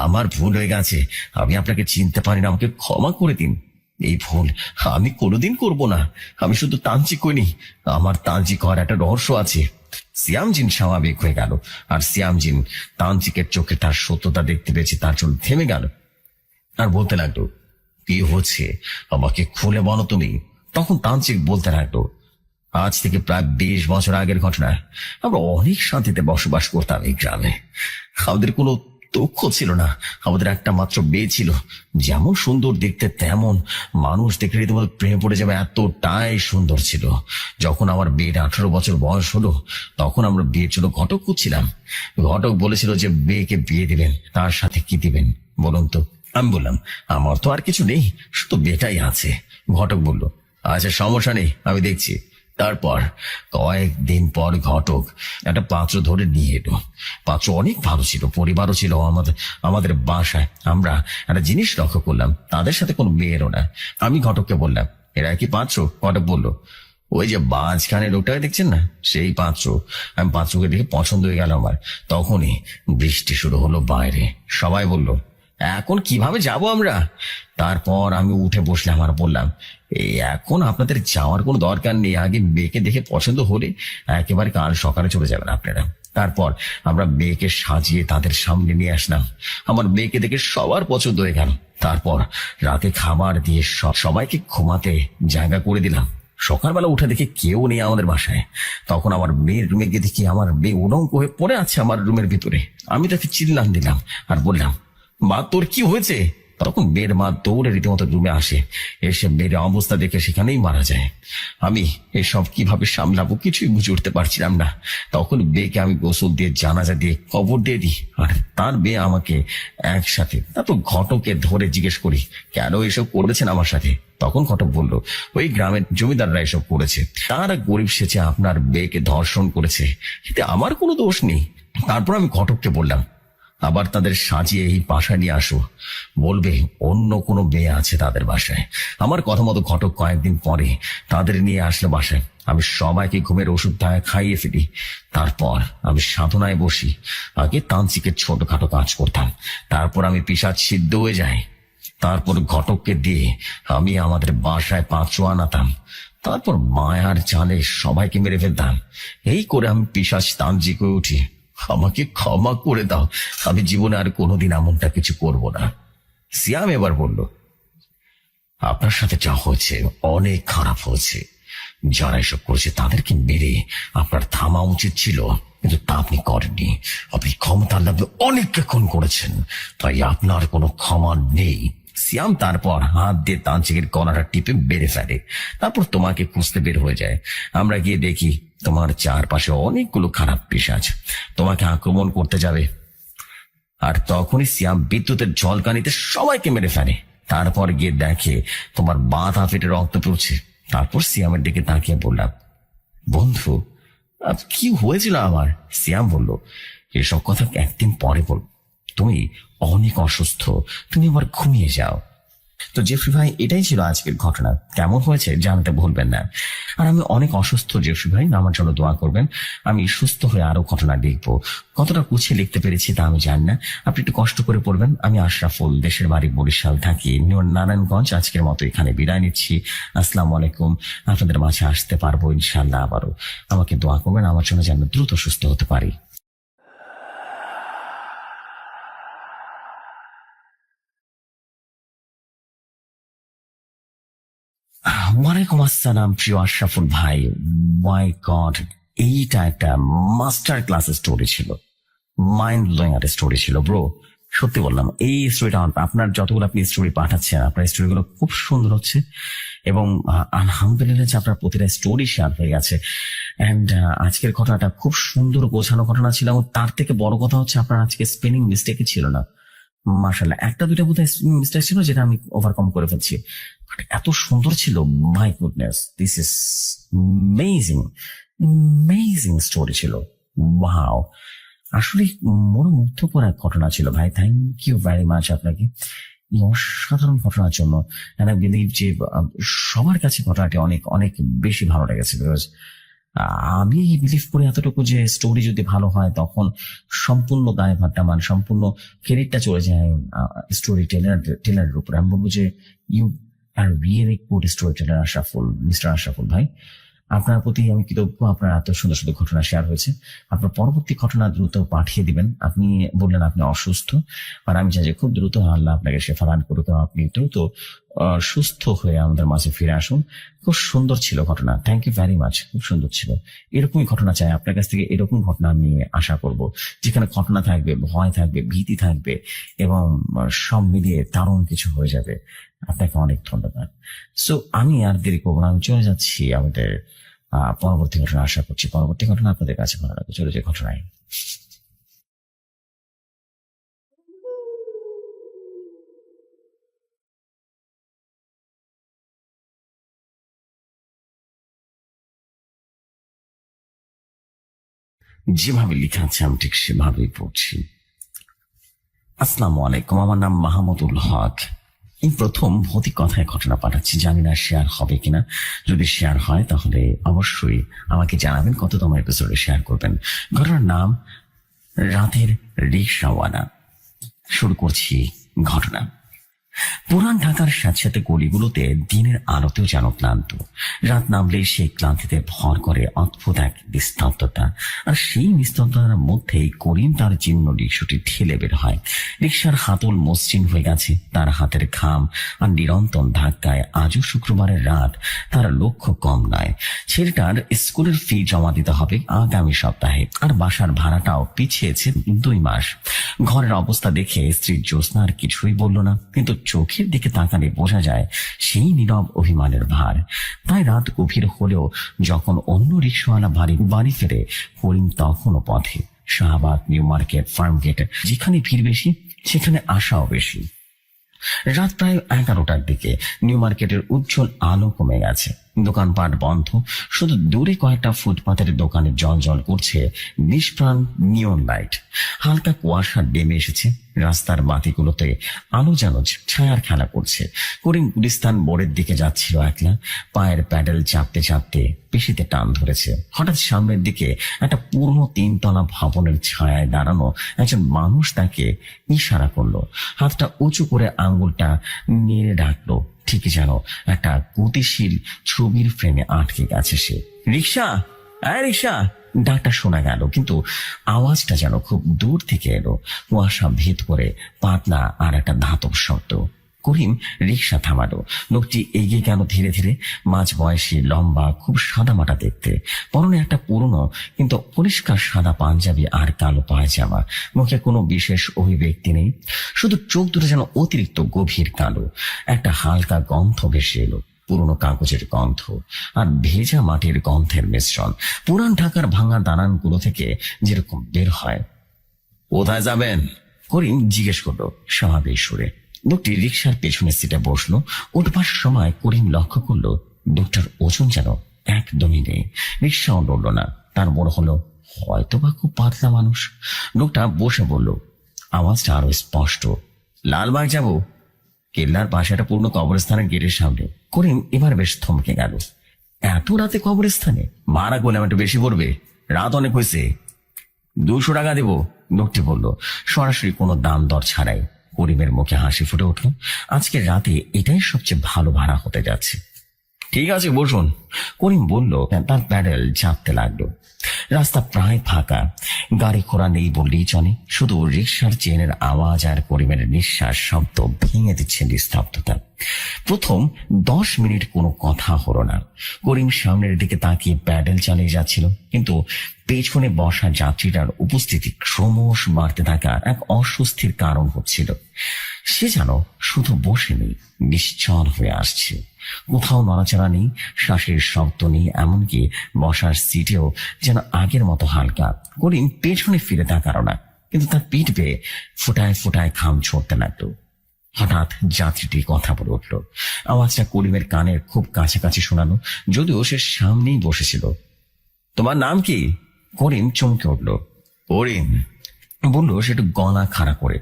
আমার ভুল হয়ে গেছে, আমি আপনাকে চিনতে পারি না, আমাকে ক্ষমা করে দিন। এই ভুল আমি কোনোদিন করব না। আমি শুধু তান্ত্রিক কইনি, আমার তান্ত্রিক হওয়ার একটা রহস্য আছে। সিয়ামজিন স্বাভাবিক হয়ে গেল আর সিয়ামজিন তান্ত্রিকের চোখে তার সত্যতা দেখতে পেয়েছে, তার জন্য থেমে গেল আর বলতে লাগলো, কি হচ্ছে আমাকে খুলে বলো তুমি। তখন তান্ত্রিক বলতে লাগলো, আজ থেকে প্রায় 20 বছর আগের ঘটনা। আমরা অনেক শান্তিতে বসবাস করতাম এই গ্রামে। আমাদের কোনো দুঃখ ছিল না। আমাদের একটা মাত্র মেয়ে ছিল, যেমন সুন্দর দেখতে তেমন মানুষ দেখলে রীতিমতো প্রেমে পড়ে যাবে, এতটাই সুন্দর ছিল। যখন আমার মেয়ের 18 বছর বয়স হলো, তখন আমরা বিয়ের জন্য ঘটক খুঁজছিলাম। ঘটক বলেছিল যে মেয়েকে বিয়ে দিবেন, তার সাথে কি দিবেন বলুন তো? আমি বললাম, আমার তো আর কিছু নেই, শুধু বেটাই আছে। ঘটক বলল, আচ্ছা সমস্যা নেই, আমি দেখছি। তারপর কয়েকদিন পর ঘটক একটা পাত্র ধরে নিয়ে এলো। পাত্র অনেক ভালো ছিল, পরিবারও ছিল আমাদের আমাদের বাসায়। আমরা একটা জিনিস লক্ষ্য করলাম, তাদের সাথে কোনো মেয়েরও না। আমি ঘটককে বললাম, এরা কি পাত্র? ঘটক বলল, ওই যে মাঝখানে লোকটাকে দেখছেন না, সেই পাত্র। আমি পাত্রকে দেখে পছন্দ হয়ে গেল আমার। তখনই বৃষ্টি শুরু হলো বাইরে। সবাই বলল, এখন কিভাবে যাব আমরা? তারপর আমি উঠে বসলাম আর বললাম, এই এখন আপনাদের যাওয়ার কোনো দরকার নেই। আগে মেয়েকে দেখে পছন্দ হলে একেবারে কাল সকালে চলে যাবেন আপনারা। তারপর আমরা মেয়েকে সাজিয়ে তাদের সামনে নিয়ে আসলাম। আমার মেয়েকে দেখে সবার পছন্দ হয়ে গেল। তারপর রাতে খাবার দিয়ে সবাইকে ঘুমাতে জায়গা করে দিলাম। সকালবেলা উঠে দেখি কেউ নেই আমাদের বাসায়। তখন আমার মেয়ের রুমে গিয়ে দেখি আমার মেয়ে উলঙ্গ হয়ে পড়ে আছে আমার রুমের ভিতরে। আমি তাকে চিল্লান দিলাম আর বললাম, মা তোর কি হয়েছে? তখন মেয়ের মা দৌড়ে রীতিমতো রুমে আসে। এসে মেয়ের অবস্থা দেখে সেখানেই মারা যায়। আমি এসব কিভাবে সামলাবো কিছুই বুঝে উঠতে পারছিলাম না। তখন মেয়েকে আমি গোসল দিয়ে জানাজা দিয়ে কবর দিয়ে দিই, আর তার মেয়ে আমাকে একসাথে। তারপর ঘটককে ধরে জিজ্ঞেস করি, কেন এসব করেছেন আমার সাথে? তখন ঘটক বলল, ওই গ্রামের জমিদাররা এসব করেছে। তারা গরিব সেচে আপনার মেয়েকে ধর্ষণ করেছে, এতে আমার কোনো দোষ নেই। তারপর আমি ঘটককে বললাম, আবার তাদের সাজিয়ে এই বাসায় নিয়ে আসো, বলবে অন্য কোনো মেয়ে আছে তাদের বাসায়। আমার কথা মতো ঘটক কয়েকদিন পরে তাদের নিয়ে আসলো বাসায়। আমি সবাইকে ঘুমের ওষুধ খাইয়ে ফেলি। তারপর আমি সাধনায় বসি। আগে তান্ত্রিকের ছোটখাটো কাজ করতাম, তারপর আমি পিশাচ সিদ্ধ হয়ে যাই। তারপর ঘটককে দিয়ে আমি আমাদের বাসায় পাত্র আনাতাম। তারপর মায়ার জালে সবাইকে মেরে ফেলতাম। এই করে আমি পিশাচ তান্ত্রিক হয়ে উঠি। আমাকে ক্ষমা করে দাও, আমি জীবনে আর কোনোদিন এমনটা কিছু করব না। সিয়াম এবার বলল, আপনার সাথে যা হয়েছে অনেক খারাপ হয়েছে। যারা এসব করেছে তাদেরকে মেরে আপনার থামা উচিত ছিল, কিন্তু তা আপনি করেননি। আপনি ক্ষমতার লাভে অনেককে খুন করেছেন, তাই আপনার কোনো ক্ষমা নেই। সিয়াম তারপর হাত দিয়ে তান্ত্রিকের গলাটা টিপে বেড়ে ফেলে। তারপর তোমাকে খুঁজতে বের হয়ে যায়। আমরা গিয়ে দেখি তোমার চারপাশে অনেকগুলো খারাপ পিশাচ তোমাকে আক্রমণ করতে যাবে। আর তখনই সিয়াম বিদ্যুতের ঝলকানিতে সবাইকে মেরে ফেলে। তারপর গিয়ে দেখে তোমার মাথা ফেটে রক্ত পড়ছে। তারপর সিয়ামের দিকে তাকিয়ে বললাম, বন্ধু কি হয়েছিল আমার? সিয়াম বলল, এসব কথা একদিন পরে বল, তুমি অনেক অসুস্থ, তুমি আবার ঘুমিয়ে যাও। তো জেফরি ভাই, এটাই ছিল আজকের ঘটনা। কেমন হয়েছে জানতে ভুলবেন না। আর আমি অনেক অসুস্থ জেফরি ভাই, আমার জন্য দোয়া করবেন। আমি সুস্থ হয়ে আরো ঘটনা লিখবো। কতটা গুছিয়ে লিখতে পেরেছি তা আমি জানি না, আপনি একটু কষ্ট করে পড়বেন। আমি আশরাফুল, দেশের বাড়ি বরিশাল, থাকি নারায়ণগঞ্জ। আজকের মতো এখানে বিদায় নিচ্ছি। আসসালামু আলাইকুম। আপনাদের মাঝে আসতে পারবো ইনশাল্লাহ আবারও। আমাকে দোয়া করবেন আমার জন্য যেন দ্রুত সুস্থ হতে পারি। ওয়ালাইকুম আসসালাম প্রিয় আশরাফুল ভাই। মাই গড, এইটা একটা মাস্টার ক্লাস স্টোরি ছিল, মাইন্ড ব্লোয়িং একটা স্টোরি ছিল ব্রো। সত্যি বললাম, এই স্টোরিটা আপনার যতগুলো আপনি স্টোরি পাঠাচ্ছেন, আপনার স্টোরিগুলো খুব সুন্দর হচ্ছে। এবং আলহামদুলিল্লাহ যে আপনার প্রতিটা স্টোরি শেয়ার হয়ে গেছে। অ্যান্ড আজকের ঘটনাটা খুব সুন্দর গোছানো ঘটনা ছিল। এবং তার থেকে বড় কথা হচ্ছে আপনার আজকে স্পেলিং মিস্টেকই ছিল না। মার্শাল্লাহ, একটা দুইটা বোধহয় মিস্টেক ছিল যেটা আমি ওভারকাম করে ফেলছি। বাট এত সুন্দর ছিল, my goodness, this is amazing, amazing story ছিল। ওয়াও, আসলে মনোমুগ্ধকর এক ঘটনা ছিল ভাই। থ্যাংক ইউ ভেরি মাচ আপনাকে এই অসাধারণ ঘটনার জন্য। এন্ড আই বিলিভ যে সবার কাছে ঘটনাটি অনেক অনেক বেশি ভালো লেগেছে। বিকজ আমি বিলিভ করি এতটুকু যে স্টোরি যদি ভালো হয় তখন সম্পূর্ণ দায়ভারটা সম্পূর্ণ ক্রেডিটটা চলে যায় স্টোরি টেলারের উপরে। আমি বলবো যে you are really good storyteller Ashraful, mister Ashraful ভাই। আপনার প্রতি আমি কৃতজ্ঞ, আপনার এত সুন্দর সুন্দর ঘটনা শেয়ার হয়েছে। আপনার পরবর্তী ঘটনা দ্রুত পাঠিয়ে দিবেন। আপনি বললেন আপনি অসুস্থ, আর আমি চাই যে খুব দ্রুত আল্লাহ আপনাকে শেফা দান করুক, আপনি দ্রুত সুস্থ হয়ে আমাদের মাঝে ফিরে আসুন। খুব সুন্দর ছিল ঘটনা, থ্যাংক ইউ ভেরি মাচ, খুব সুন্দর ছিল। এরকমই ঘটনা চাই আপনার কাছ থেকে, এরকম ঘটনা আমি আশা করব, যেখানে ঘটনা থাকবে, ভয় থাকবে, ভীতি থাকবে এবং সব মিলিয়ে দারুণ কিছু হয়ে যাবে। আপনাকে অনেক ধন্যবাদ। সো আমি আর দেরি করবো না, আমি চলে যাচ্ছি আমাদের পরবর্তী ঘটনা। আশা করছি পরবর্তী ঘটনা আপনাদের কাছে ভালো লাগবে। চলে যে ঘটনায়। যেভাবে লেখা আছে আমি ঠিক সেভাবেই পড়ছি। আসসালামু আলাইকুম, আমার নাম মাহমুদুল হক। এই প্রথম ভৌতিক কথায় ঘটনা পাঠাচ্ছি, জানি না শেয়ার হবে কিনা। যদি শেয়ার হয় তাহলে অবশ্যই আমাকে জানাবেন, কততম এপিসোডে শেয়ার করবেন। ঘটনার নাম রাতের রিকশাওয়ালা। শুরু করছি ঘটনা। পুরান ঢাকার স্যাঁতস্যাঁতে গলিগুলোতে দিনের আলোতেও যেন ক্লান্ত। রাত নামলে সেই ক্লান্তিতে ভর করে অদ্ভুত এক নিস্তব্ধতা। আর সেই নিস্তব্ধতার মধ্যেই করিম তার জীর্ণ রিক্সাটি ঠেলে বের হয়। রিক্সার হাতল মসৃণ হয়ে গেছে, তার হাতের ঘাম আর নিরন্তর ধাক্কায় আজও শুক্রবারের রাত তার লক্ষ্য কম নয়। ছেলেটার স্কুলের ফি জমা দিতে হবে আগামী সপ্তাহে, আর বাসার ভাড়াটাও পিছিয়েছে 2 মাস। ঘরের অবস্থা দেখে স্ত্রী জ্যোৎস্না আর কিছুই বলল না, কিন্তু চোখের দিকে তাকালে বোঝা যায় সেই নীরব অভিমানের ভার। তাই রাত গভীর হলেও যখন অন্য রিক্সাওয়ালা বাড়ি ফেরে, করিম তখনও পথে। শাহবাগ, নিউ মার্কেট, ফার্মগেট, যেখানে ভিড় বেশি সেখানে আশাও বেশি। রাত প্রায় 11টার দিকে নিউ মার্কেটের উজ্জ্বল আলো কমে গেছে, দোকানপাট বন্ধ। শুধু দূরে কয়েকটা ফুটপাতের দোকানে জল জল করছে নিষ্প্রাণ নিয়ন লাইট। হালকা কুয়াশা নেমে এসেছে, রাস্তার বাতিগুলোতে আলো যেন ছায়ার খেলা করছে। করিম গুলিস্তান মোড়ের দিকে যাচ্ছিল একলা, পায়ের প্যাডেল চাপতে চাপতে পেশিতে টান ধরেছে। হঠাৎ সামনের দিকে একটা পুরনো 3 তলা ভবনের ছায়ায় দাঁড়ানো একজন মানুষ তাকে ইশারা করলো। হাতটা উঁচু করে আঙ্গুলটা নেড়ে ডাকলো, ঠিক যেন একটা গতিশীল ছবির ফ্রেমে আটকে গেছে সে। রিক্সা, রিক্সা! ডাকটা শোনা গেল, কিন্তু আওয়াজটা যেন খুব দূর থেকে এলো। কুয়াশা ভেদ করে পাতলা আর একটা ধাতব শব্দ। করিম রিক্সা থামালো। লোকটি এগিয়ে গেল ধীরে ধীরে। মাঝ বয়সী, লম্বা, খুব সাদামাটা দেখতে। পরনে একটা পুরনো কিন্তু পরিষ্কার সাদা পাঞ্জাবি আর কালো পায়জামা। মুখে কোনো বিশেষ অভিব্যক্তি নেই, শুধু চোখ দুটো যেন অতিরিক্ত গভীর কালো। একটা হালকা গন্ধ ভেসে এলো, পুরনো কাগজের গন্ধ আর ভেজা মাটির গন্ধের মিশ্রণ। পুরান ঢাকার ভাঙা দালানগুলো থেকে যেরকম বের হয়। কোথায় যাবেন? করিম জিজ্ঞেস করলো স্বাভাবিক সুরে। লোকটি রিক্সার পেছনের সিটে বসলো। উঠবার সময় করিম লক্ষ্য করলো লোকটার ওজন যেন একদমই নেই। রিক্সাও নড়ল না। তার মনে হলো হয়তো বা খুব পাতলা মানুষ। লোকটা বসে বলল, আওয়াজটা আরো স্পষ্ট, লালবাগ যাব। কেল্লার পাশে একটা পুরনো কবরস্থানের গেটের সামনে। করিম এবার বেশ থমকে গেল। এত রাতে কবরস্থানে? ভাড়া করলে একটু বেশি পড়বে, রাত অনেক হয়েছে। 200 টাকা দেব, লোকটি বলল, সরাসরি কোনো দাম দর ছাড়াই। করিমের মুখে হাসি ফুটে উঠল। আজকের রাতে এটাই সবচেয়ে ভালো ভাড়া হতে যাচ্ছে। ঠিক আছে, বসুন, করিম বলল। তার প্যাডেল চাপতে লাগলো। রাস্তা প্রায় ফাঁকা, গাড়ি ঘোড়া নেই বললেই চলে। শুধু রিক্সার চেনের আওয়াজ আর করিমের নিঃশ্বাস শব্দ ভেঙে দিচ্ছে নিস্তব্ধতা। প্রথম 10 মিনিট কোনো কথা হলো না। করিম সামনের দিকে তাকিয়ে প্যাডেল চালিয়ে যাচ্ছিল, কিন্তু পেছনে বসা যাত্রীটার উপস্থিতি ক্রমশ বাড়তে থাকা এক অস্বস্তির কারণ হচ্ছিল। সে যেন শুধু বসেনি, নিশ্চল হয়ে আসছে। কোথাও নড়াচড়া নেই, শ্বাসের শব্দ নেই, এমনকি বসার সিটেও যেন আগের মতো হালকা। করিম পেছনে ফিরে তাকালো না, কিন্তু তার পিঠ বেয়ে ফোটায় ফোটায় ঘাম ঝরতে লাগলো। হঠাৎ যাত্রীটি কথা বলে উঠল। আওয়াজটা করিমের কানের খুব কাছাকাছি শোনালো, যদিও সে সামনেই বসেছিল। তোমার নাম কি? করিম চমকে উঠল। করিম, বলল সে একটু গলা খাড়া করে।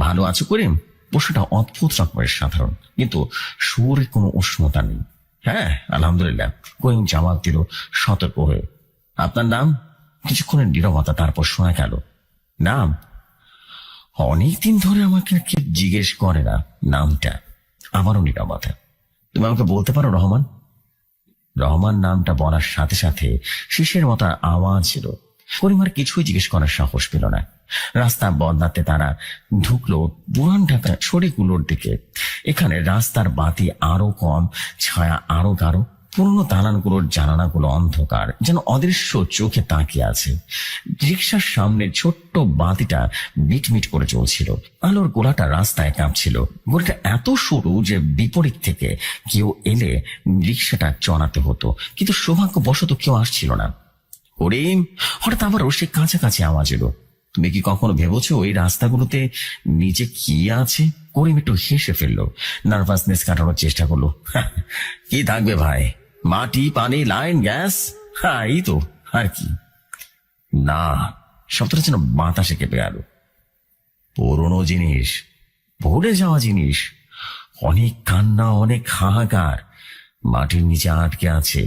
ভালো আছো করিম? প্রশ্নটা অদ্ভুত রকমের সাধারণ, কিন্তু সুরে কোনো উষ্ণতা নেই। হ্যাঁ, আলহামদুলিল্লাহ, করিম জবাব দিল সতর্ক হয়ে। আপনার নাম? কিছুক্ষণের নীরবতা, তারপর শোনা গেল, নাম? অনেকদিন ধরে আমাকে কে জিজ্ঞেস করে না নামটা। আমারও নীরবতা। তুমি আমাকে বলতে পারো রহমান? রহমান নামটা বলার সাথে সাথে শিশের মতো আওয়াজ ছিল। করিম আর কিছুই জিজ্ঞেস করার সাহস পেল না। রাস্তা বদলাতে তারা ঢুকলো পুরান ঢাকা ছড়িগুলোর দিকে। এখানে রাস্তার বাতি আরো কম, ছায়া আরো গাঢ়। পুরনো দালানগুলোর জানালাগুলো অন্ধকার, যেন অদৃশ্য চোখে তাকিয়ে আছে। রিক্সার সামনে ছোট্ট বাতিটা মিটমিট করে চলছিল। আলোর গোলাটা রাস্তায় কাঁপছিল। গোলাটা এত সরু যে বিপরীত থেকে কেউ এলে রিক্সাটা চড়াতে হতো, কিন্তু সৌভাগ্যবশত কেউ আসছিল না। করিম, হঠাৎ আবারও সে কাছাকাছি আওয়াজ এলো। তুমি কি কখনো ভেবেছো ওই রাস্তাগুলোতে নিচে কি আছে? করিম একটু হেসে ফেললো, নার্ভাসনেস কাটানোর চেষ্টা করলো। কি থাকবে ভাই, মাটি, পানি, লাইন, গ্যাস, হ্যাঁ এই তো, আর কি। না, সবটা যেন বাতাসে কেঁপে গেল। পুরোনো জিনিস, ভুলে যাওয়া জিনিস, অনেক কান্না, অনেক হাহাকার মাটির নিচে আটকে আছে।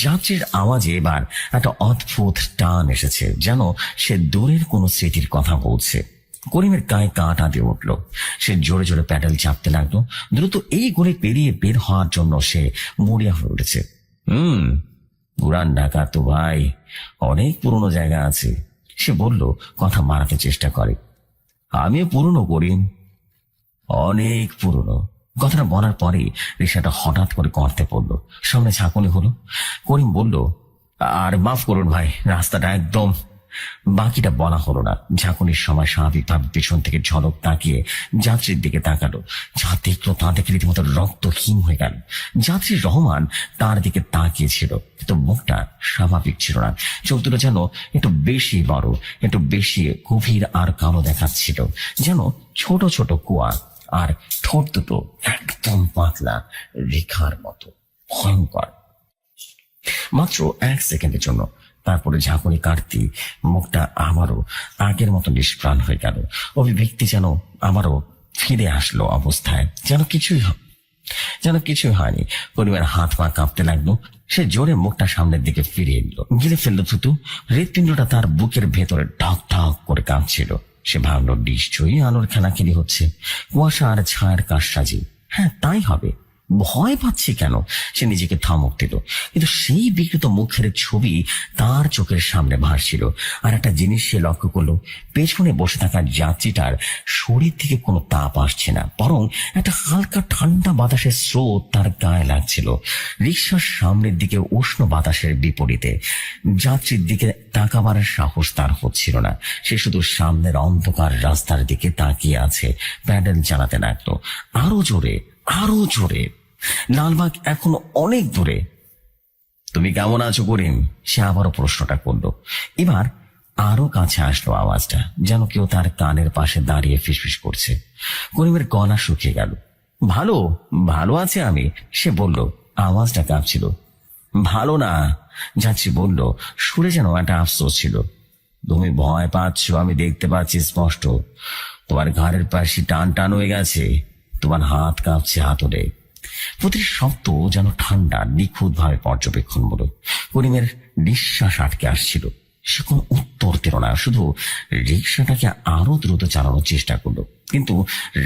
যাত্রীর আওয়াজে এবার একটা অদ্ভুত টান এসেছে, যেন সে দূরের কোনো স্মৃতির কথা বলছে। করিমের গায়ে কাঁটা দিয়ে উঠল। সে জোরে জোরে প্যাডেল চাপতে লাগলো। দ্রুত এই গলি পেরিয়ে বের হওয়ার জন্য সে মরিয়া হয়ে উঠেছে। পুরান ঢাকা তো ভাই অনেক পুরনো জায়গা আছে, সে বলল, কথা মারাতে চেষ্টা করে। আমিও পুরনো করিম, অনেক পুরনো। কথাটা বলার পরে রিক্সাটা হঠাৎ করে করতে পড়লো। সামনে ঝাঁকুনি হলো। করিম বলল, আর মাফ করুন ভাই, রাস্তাটা একদম। বাকিটা বলা হলো না। ঝাঁকুনির সময় স্বাভাবিকভাবে পেছন থেকে ঝলক তাকিয়ে যাত্রীর দিকে তাকালো। যা দেখলো তা দেখে রীতিমতো রক্তহীন হয়ে গেল। যাত্রী রহমান তার দিকে তাকিয়েছিল, কিন্তু মুখটা স্বাভাবিক ছিল না। চোখ দুটো যেন একটু বেশি বড়, একটু বেশি গভীর আর কালো দেখাচ্ছিল, যেন ছোট ছোট কুয়া। আর ঠোঁট দুটো একদম পাতলা রেখার মতো, ভয়ঙ্কর। মাত্র 1 সেকেন্ডের জন্য, তারপরে ঝাঁকুনি কাটতি মুখটা আমারও আগের মতো নিষ্প্রাণ হয়ে গেল। অভিব্যক্তি যেন আমারও ফিরে আসলো অবস্থায়, যেন কিছুই হয়নি। পরিবার হাত পা কাঁপতে লাগলো। সে জোরে মুখটা সামনের দিকে ফিরিয়ে নিল, গিলে ফেললো থুতু। হৃৎপিণ্ডটা তার বুকের ভেতরে ঢক ঢক করে কাঁপছিল। সে ভাবলো নিশ্চয়ই আলোর খেলাখেলি হচ্ছে, কুয়াশা আর ছায়ার কারসাজি। হ্যাঁ, তাই হবে। ভয় পাচ্ছি কেন? সে নিজেকে ধমক দিল, কিন্তু সেই বিকৃত মুখের ছবি তার চোখের সামনে ভাসছিল। আর একটা জিনিস সে লক্ষ্য করলো, পেছনে বসে থাকা যাত্রীটার শরীর থেকে কোনো তাপ আসছে না, বরং একটা হালকা ঠান্ডা বাতাসের স্রোত তার গায়ে লাগছিল। রিক্সার সামনের দিকে উষ্ণ বাতাসের বিপরীতে যাত্রীর দিকে তাকাবার সাহস তার হচ্ছিল না। সে শুধু সামনের অন্ধকার রাস্তার দিকে তাকিয়ে আছে। প্যাডেল চালাতে লাগলো, আরো জোরে, আরো জোরে। লালবাগ এখনো অনেক দূরে। তুমি কেমন আছো করিম? সে আবারও প্রশ্নটা করলো। এবার আরো কাছে আসলো আওয়াজটা, যেন কেউ তার কানের পাশে দাঁড়িয়ে ফিসফিস করছে। করিমের গলা শুকিয়ে গেল। ভালো, ভালো আছে আমি, সে বলল। আওয়াজটা কাঁপছিল। ভালো না, যাচ্ছি বলল, সুরে যেন একটা আফসোস ছিল। তুমি ভয় পাচ্ছ, আমি দেখতে পাচ্ছি স্পষ্ট। তোমার ঘাড়ের পাশে টান টান হয়ে গেছে, তোমার হাত কাঁপছে হাতড়ে। প্রতিটি শব্দ যেন ঠান্ডা, নিখুঁত ভাবে পর্যবেক্ষণমূলক। করিমের নিঃশ্বাস আটকে আসছিল। সে কোনো উত্তর দিল না, শুধু রিক্সাটাকে আরো দ্রুত চালানোর চেষ্টা করলো। কিন্তু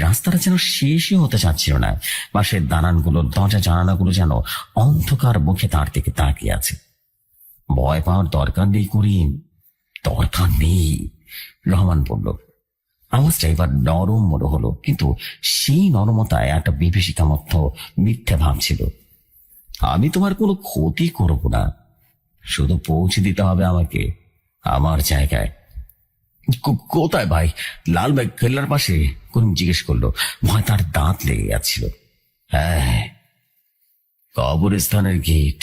রাস্তাটা যেন শেষই হতে চাচ্ছিল না। পাশের দালানগুলো, দরজা জানালাগুলো যেন অন্ধকার মুখে তার দিকে তাকিয়ে আছে। ভয় পাওয়ার দরকার নেই করিম, দরকার নেই, রহমান বলল। আওয়াজটা এবার নরম মনে হলো, কিন্তু সেই নরমতায় একটা বিভীষিকা মধ্য মিথ্যে ভাব ছিল। আমি তোমার কোনো ক্ষতি করব না, শুধু পৌঁছে দিতে হবে আমাকে আমার জায়গায়। কোথায় ভাই? লালবাগ কেল্লার পাশে, করিম জিজ্ঞেস করলো। ভয় তার দাঁত লেগে যাচ্ছিল। হ্যাঁ, কবরস্থানের গেট,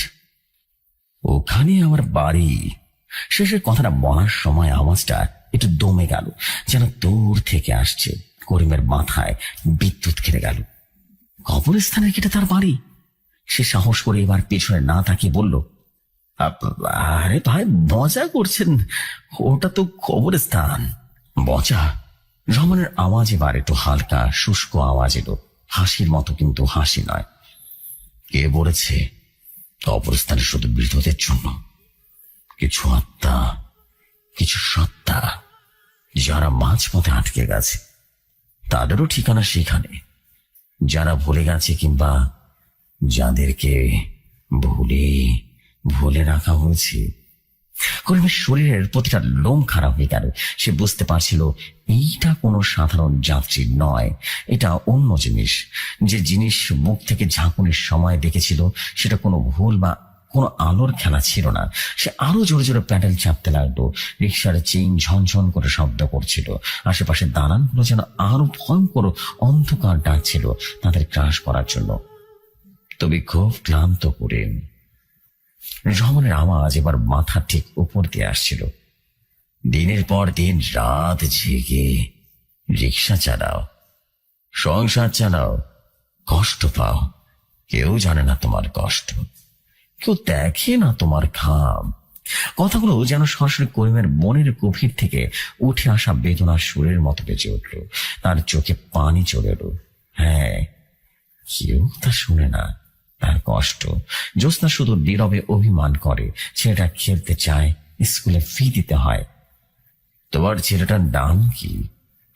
ওখানে আমার বাড়ি। শেষের কথাটা বলার সময় আওয়াজটা একটু দমে গেল, যেন দূর থেকে আসছে। করিমের মাথায় বিদ্যুৎ খেলে গেল। কবরস্থানের গেটে তার বাড়ি? সে সাহস করে এবার পেছনে না তাকিয়ে বলল, আরে ভাই, মজা করছেন, ওটা তো কবরস্থান। মজা? রহমানের আওয়াজ এবার একটু হালকা শুষ্ক আওয়াজ এলো, হাসির মতো, কিন্তু হাসি নয়। কে বলেছে কবরস্থানে শুধু মৃতদের জন্য? কিছু আত্মা, কিছু সত্তা যারা মাঝপথে আটকে গেছে, তাদেরও ঠিকানা সেখানে। যারা ভুলে গেছে, কিংবা যাদেরকে ভুলে রাখা হয়েছে, করিমের শরীরের প্রতিটা লোম খারাপ হয়ে গেল। সে বুঝতে পারছিল এইটা কোনো সাধারণ যাত্রী নয়, এটা অন্য জিনিস। যে জিনিস মুখ থেকে ঝাঁকুনির সময় দেখেছিল সেটা কোনো ভুল বা কোনো আলোর খেলা ছিল না। সে আরো জোরে জোরে প্যাডেল চাপতে লাগলো। রিক্সার চেইন ঝনঝন করে শব্দ করছিল। আশেপাশে দালানগুলো যেন আরো ভয়ঙ্কর অন্ধকার ডাকছিল তাদের ক্রাশ করার জন্য। তবে খুব ক্লান্ত করে রহমানের আওয়াজ এবার মাথা ঠিক উপর দিয়ে আসছিল। দিনের পর দিন রাত জেগে রিক্সা চালাও, সংসার চালাও, কষ্ট পাও, কেউ জানে না তোমার কষ্ট, কেউ দেখে না তোমার ঘাম। কথাগুলো যেন সরাসরি করিমের মনের গভীর থেকে উঠে আসা বেদনার সুরের মতো বেজে উঠল। তার চোখে পানি চলে এলো। হ্যাঁ, কেউ তা শুনে না তার কষ্ট। জ্যোৎস্না শুধু নীরবে অভিমান করে। ছেলেটা খেলতে চায়, স্কুলে ফি দিতে হয়। তোমার ছেলেটার নাম কি?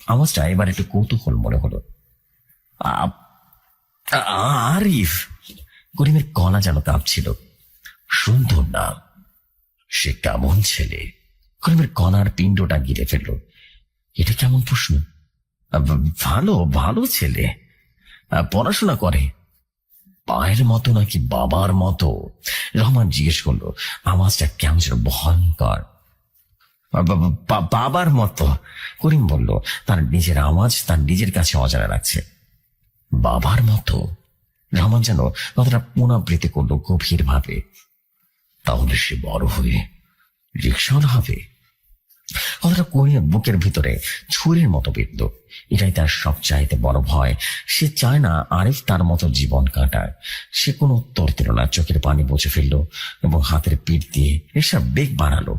আওয়াজটা এবার একটু কৌতূহল মনে হলো। আরিফ। করিমের গলা যেন কাঁপছিল। সুন্দর নাম। সে কেমন ছেলে? করিমের গলার পিণ্ডটা গিরে ফেলল। এটা কেমন প্রশ্ন? ভালো ভালো ছেলে, পড়াশোনা করে। পায়ের মতো নাকি বাবার মতো? রহমান জিজ্ঞেস করলো। আওয়াজটা কেমন ছিল, ভয়ঙ্কর। বাবার মতো, করিম বলল। তার নিজের আওয়াজ তার নিজের কাছে অজানা লাগছে। বাবার মতো? রহমান যেন কথাটা পুনরাবৃত্তি করলো গভীর ভাবে। তাহলে সে বড় হয়ে রিক্সাওয়ালা হবে? কথাটা করিমের বুকের ভিতরে ছুরির মতো বিঁধল। এটাই তার সবচাইতে বড় ভয়। সে চায় না আরিফ তার মতো জীবন কাটায়। সে কোনো উত্তর দিল না, চোখের পানি মুছে ফেলল এবং হাতের পিঠ দিয়ে রিক্সার বেগ বাড়ালো।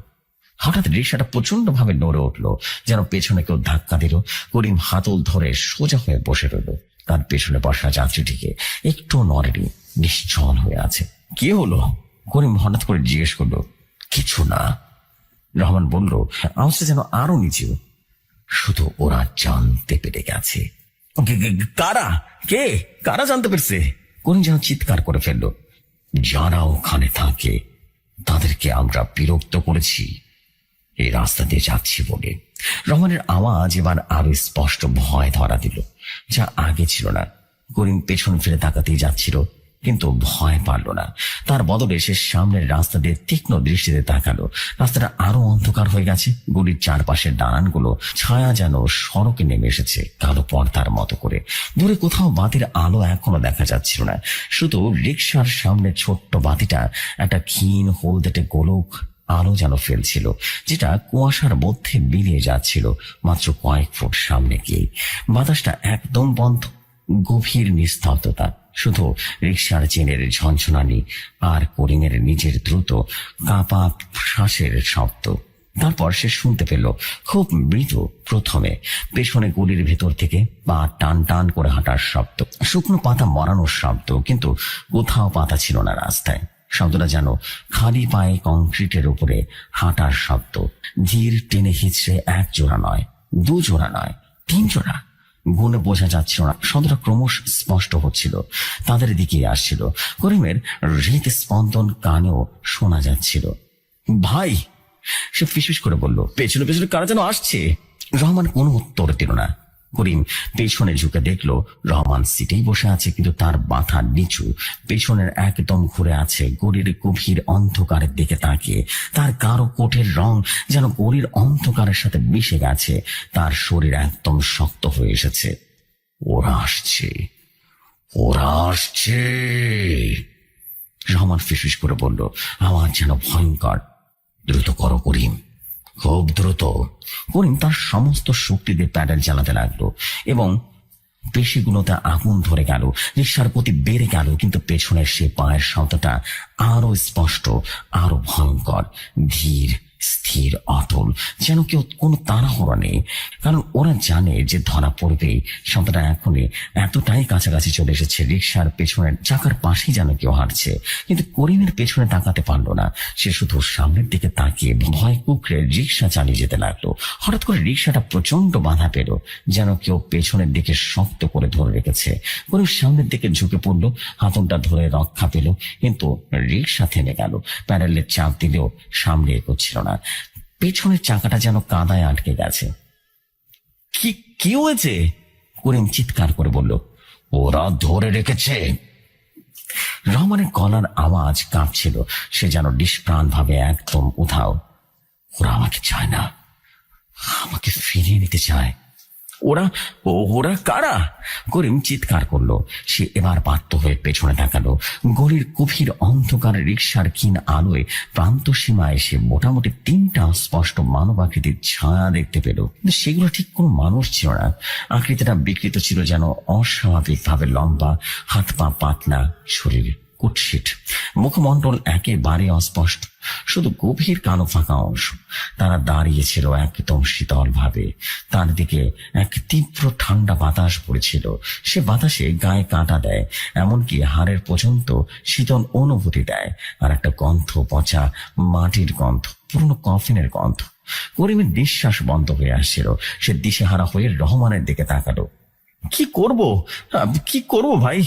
হঠাৎ রিক্সাটা প্রচন্ড ভাবে নড়ে উঠল, যেন পেছনে কেউ ধাক্কা দিল। করিম হাতল ধরে সোজা হয়ে বসে রইল। তার পেছনে বসা যাত্রীটিকে একটু নড়েনি, নিশ্চল হয়ে আছে। কি হলো? করিম হঠাৎ করে জিজ্ঞেস করলো। কিছু না, রহমান বলল, আওয়াজটা যেন আরো নিচেও। শুধু ওরা জানতে পেরে গেছে। কারা? কে? কারা জানতে পেরেছে? করিম যেন চিৎকার করে ফেলল। যারা ওখানে থাকে তাদেরকে আমরা বিরক্ত করেছি এই রাস্তা দিয়ে যাচ্ছি বলে। রহমানের আওয়াজ এবার আরো স্পষ্ট ভয় ধরা দিল, যা আগে ছিল না। করিম পেছন ফিরে তাকাতেই যাচ্ছিল, কিন্তু ভয় পারল না। তার বদলে সে সামনের রাস্তা দিয়ে তীক্ষ্ণ দৃষ্টিতে তাকালো। রাস্তাটা আরো অন্ধকার হয়ে গেছে। গলির চারপাশের দালানগুলো ছায়া যেন সড়কে নেমে এসেছে কালো পর্দার মতো করে। দূরে কোথাও বাতির আলো এখনো দেখা যাচ্ছিল না। শুধু রিক্সার সামনে ছোট্ট বাতিটা একটা ক্ষীণ হলদেটে গোলক আলো যেন ফেলছিল, যেটা কুয়াশার মধ্যে মিলিয়ে যাচ্ছিল মাত্র কয়েক ফুট সামনে গিয়ে। বাতাসটা একদম বন্ধ, গভীর নিস্তব্ধতা, শুধু রিক্সার চেনের ঝনঝনানি আর করিমের নিজের দ্রুত কাঁপা শ্বাসের শব্দ। তারপর সে শুনতে পেল খুব মৃদু, প্রথমে পেছনে গলির ভেতর থেকে পা টান টান করে হাঁটার শব্দ, শুকনো পাতা মরানোর শব্দ, কিন্তু কোথাও পাতা ছিল না রাস্তায়। শব্দটা যেন খালি পায়ে কংক্রিটের উপরে হাঁটার শব্দ। ধীর টেনে হিচড়ে এক জোড়া নয়, দু জোড়া নয়, তিন জোড়া। গুণে বোঝা যাচ্ছিল না, শব্দটা ক্রমশ স্পষ্ট হচ্ছিল, তাদের দিকে আসছিল। করিমের হৃদ স্পন্দন কানেও শোনা যাচ্ছিল। ভাই, সে ফিসফিস করে বলল, পেছনে পেছনে কারা যেন আসছে। রহমান কোনো উত্তর দিল না। করিম পেছনে ঝুঁকে দেখলো রহমান সিটেই বসে আছে, কিন্তু তার মাথা নিচু, পেছনের একদম ঘুরে আছে, গলির গভীর অন্ধকারের দিকে তাকিয়ে। তার কারো কোটের রং যেন গলির অন্ধকারের সাথে মিশে গেছে। তার শরীর একদম শক্ত হয়ে এসেছে। ওরা আসছে, ওরা আসছে, রহমান ফিসফিস করে বলল, আওয়াজ যেন ভয়ঙ্কর। দ্রুত করো করিম, খুব দ্রুত। করিম তার সমস্ত শক্তি দিয়ে প্যাডেল চালাতে লাগলো এবং পেশিগুলোতে আগুন ধরে গেল। রিক্সার গতি বেড়ে গেল, কিন্তু পেছনের সে পায়ের শব্দটা আরো স্পষ্ট, আরো ভয়ঙ্কর। ধীর স্থির অটল, যেন কেউ কোনো তাড়াহুড়ো নেই। কারণ ওরা জানে যে ধরা পড়বেই। সন্তানটা এখনই এতটাই কাছাকাছি চলে এসেছে, রিক্সার পেছনের চাকার পাশেই যেন কেউ হাঁটছে। কিন্তু করিমের পেছনে তাকাতে পারলো না। সে শুধু সামনের দিকে তাকিয়ে ভয় কুকড়ে রিক্সা চালিয়ে যেতে লাগলো। হঠাৎ করে রিক্সাটা প্রচন্ড বাধা পেল, যেন কেউ পেছনের দিকে শক্ত করে ধরে রেখেছে। করিম সামনের দিকে ঝুঁকে পড়লো, হাতলটা ধরে রক্ষা পেল, কিন্তু রিক্সা থেমে গেল। প্যাডেলের চাপ দিলেও সামনে এগোচ্ছিল না। পেছনের চাকাটা যেন কাদায় আটকে গেছে। কি কি হয়েছে? করিম চিৎকার করে বলল, ওরা ধরে রেখেছে। রহমানের গলার আওয়াজ কাঁপছিল, সে যেন নিষ্প্রাণ ভাবে একদম উধাও। ওরা আমাকে চায় না, আমাকে ফিরিয়ে নিতে চায়। ওরা ওরা কারা? করিম চিৎকার করলো। সে এবার বাধ্য হয়ে পেছনে তাকালো। গলির গভীর অন্ধকার রিক্সার ক্ষীণ আলোয় প্রান্ত সীমায় এসে মোটামুটি 3টা স্পষ্ট মানবাকৃতির ছায়া দেখতে পেল, কিন্তু সেগুলো ঠিক কোনো মানুষ ছিল না। আকৃতিটা বিকৃত ছিল, যেন অস্বাভাবিকভাবে লম্বা, হাত পা পাতলা, শরীর কুৎসিত, মুখমণ্ডল একেবারে অস্পষ্ট, শুধু গভীর কালো ফাঁকা অংশ। তারা দাঁড়িয়েছিল একদম শীতল ভাবে। তার দিকে এক তীব্র ঠান্ডা বাতাস পড়েছিল। সে বাতাসে গায়ে কাঁটা দেয়, এমনকি হাড়ের পর্যন্ত শীতল অনুভূতি দেয়। আর একটা গন্ধ, পচা মাটির গন্ধ, পুরনো কফিনের গন্ধ। করিমের নিঃশ্বাস বন্ধ হয়ে আসছিল। সে দিশেহারা হয়ে রহমানের দিকে তাকালো। কি করব, কি করব ভাই?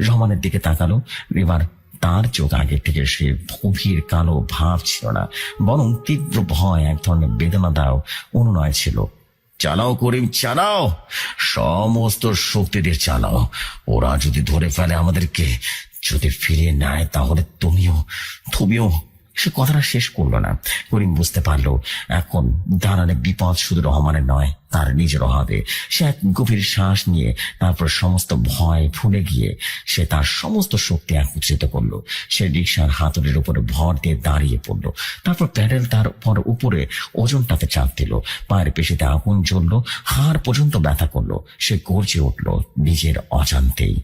রহমানের দিকে তাকালো। এবার তার চোখ আগে থেকে সে গভীর কালো ভাব ছিল না, বরং তীব্র ভয়, এক ধরনের বেদনাদায়ক অনুনয় ছিল। চালাও করিম, চালাও, সমস্ত শক্তি দিয়ে চালাও। ওরা যদি ধরে ফেলে আমাদেরকে, যদি ফিরিয়ে নেয়, তাহলে তুমিও। সে কথাটা শেষ করলো না। করিম বুঝতে পারলো এখন দাঁড়ালে বিপদ শুধু রহমানের নয়, তার নিজেরও হবে। সে এক গভীর শ্বাস নিয়ে তারপর সমস্ত ভয় ভুলে গিয়ে সে তার সমস্ত শক্তি একত্রিত করলো। সে রিক্সার হাতলের উপরে ভর দিয়ে দাঁড়িয়ে পড়লো। তারপর প্যাডেল তার উপরে ওজনটাতে চাপ দিল। পায়ের পেশিতে আগুন জ্বললো, হাড় পর্যন্ত ব্যথা করলো। সে গর্জে উঠলো নিজের অজান্তেই,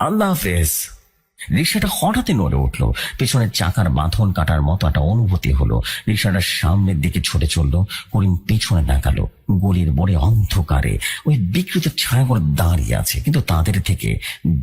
আল্লাহ হাফেজ। রিক্সাটা হঠাৎই নড়ে উঠলো। পেছনের চাকার বাঁধন কাটার মতো একটা অনুভূতি হলো। রিক্সাটা সামনের দিকে ছুটে চললো। করিম পেছনে তাকালো। গলির মোড়ে অন্ধকারে ওই বিকৃত ছায়াগুলো দাঁড়িয়ে আছে, কিন্তু তাদের থেকে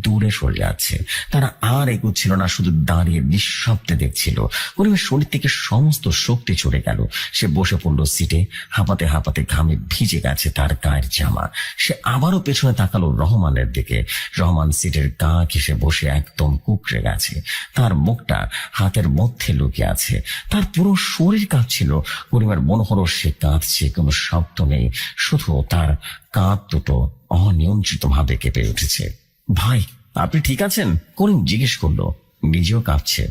দূরে সরে যাচ্ছে। তারা আর এগোচ্ছিল না, শুধু দাঁড়িয়ে নিঃশব্দে দেখছিল। করিমের শরীর থেকে সমস্ত শক্তি চলে গেল। সে বসে পড়লো সিটে। হাঁপাতে হাঁপাতে ঘামে ভিজে গেছে তার গায়ের জামা। সে আবারও পেছনে তাকালো রহমানের দিকে। রহমান সিটের গা ঘেঁষে বসে একদম কুকড়ে গেছে। তার মুখটা হাতের মধ্যে লুকিয়ে আছে। তার পুরো শরীর কাঁপছিল। করিমের মনে হলো সে কাঁদছে, কোনো শব্দ নেই, শুধু তার কাঁধ দুটো অনিয়ন্ত্রিত ভাবে কেঁপে উঠেছে। ভাই, আপনি ঠিক আছেন? করিম জিজ্ঞেস করলো। নিজেও কাঁপছে।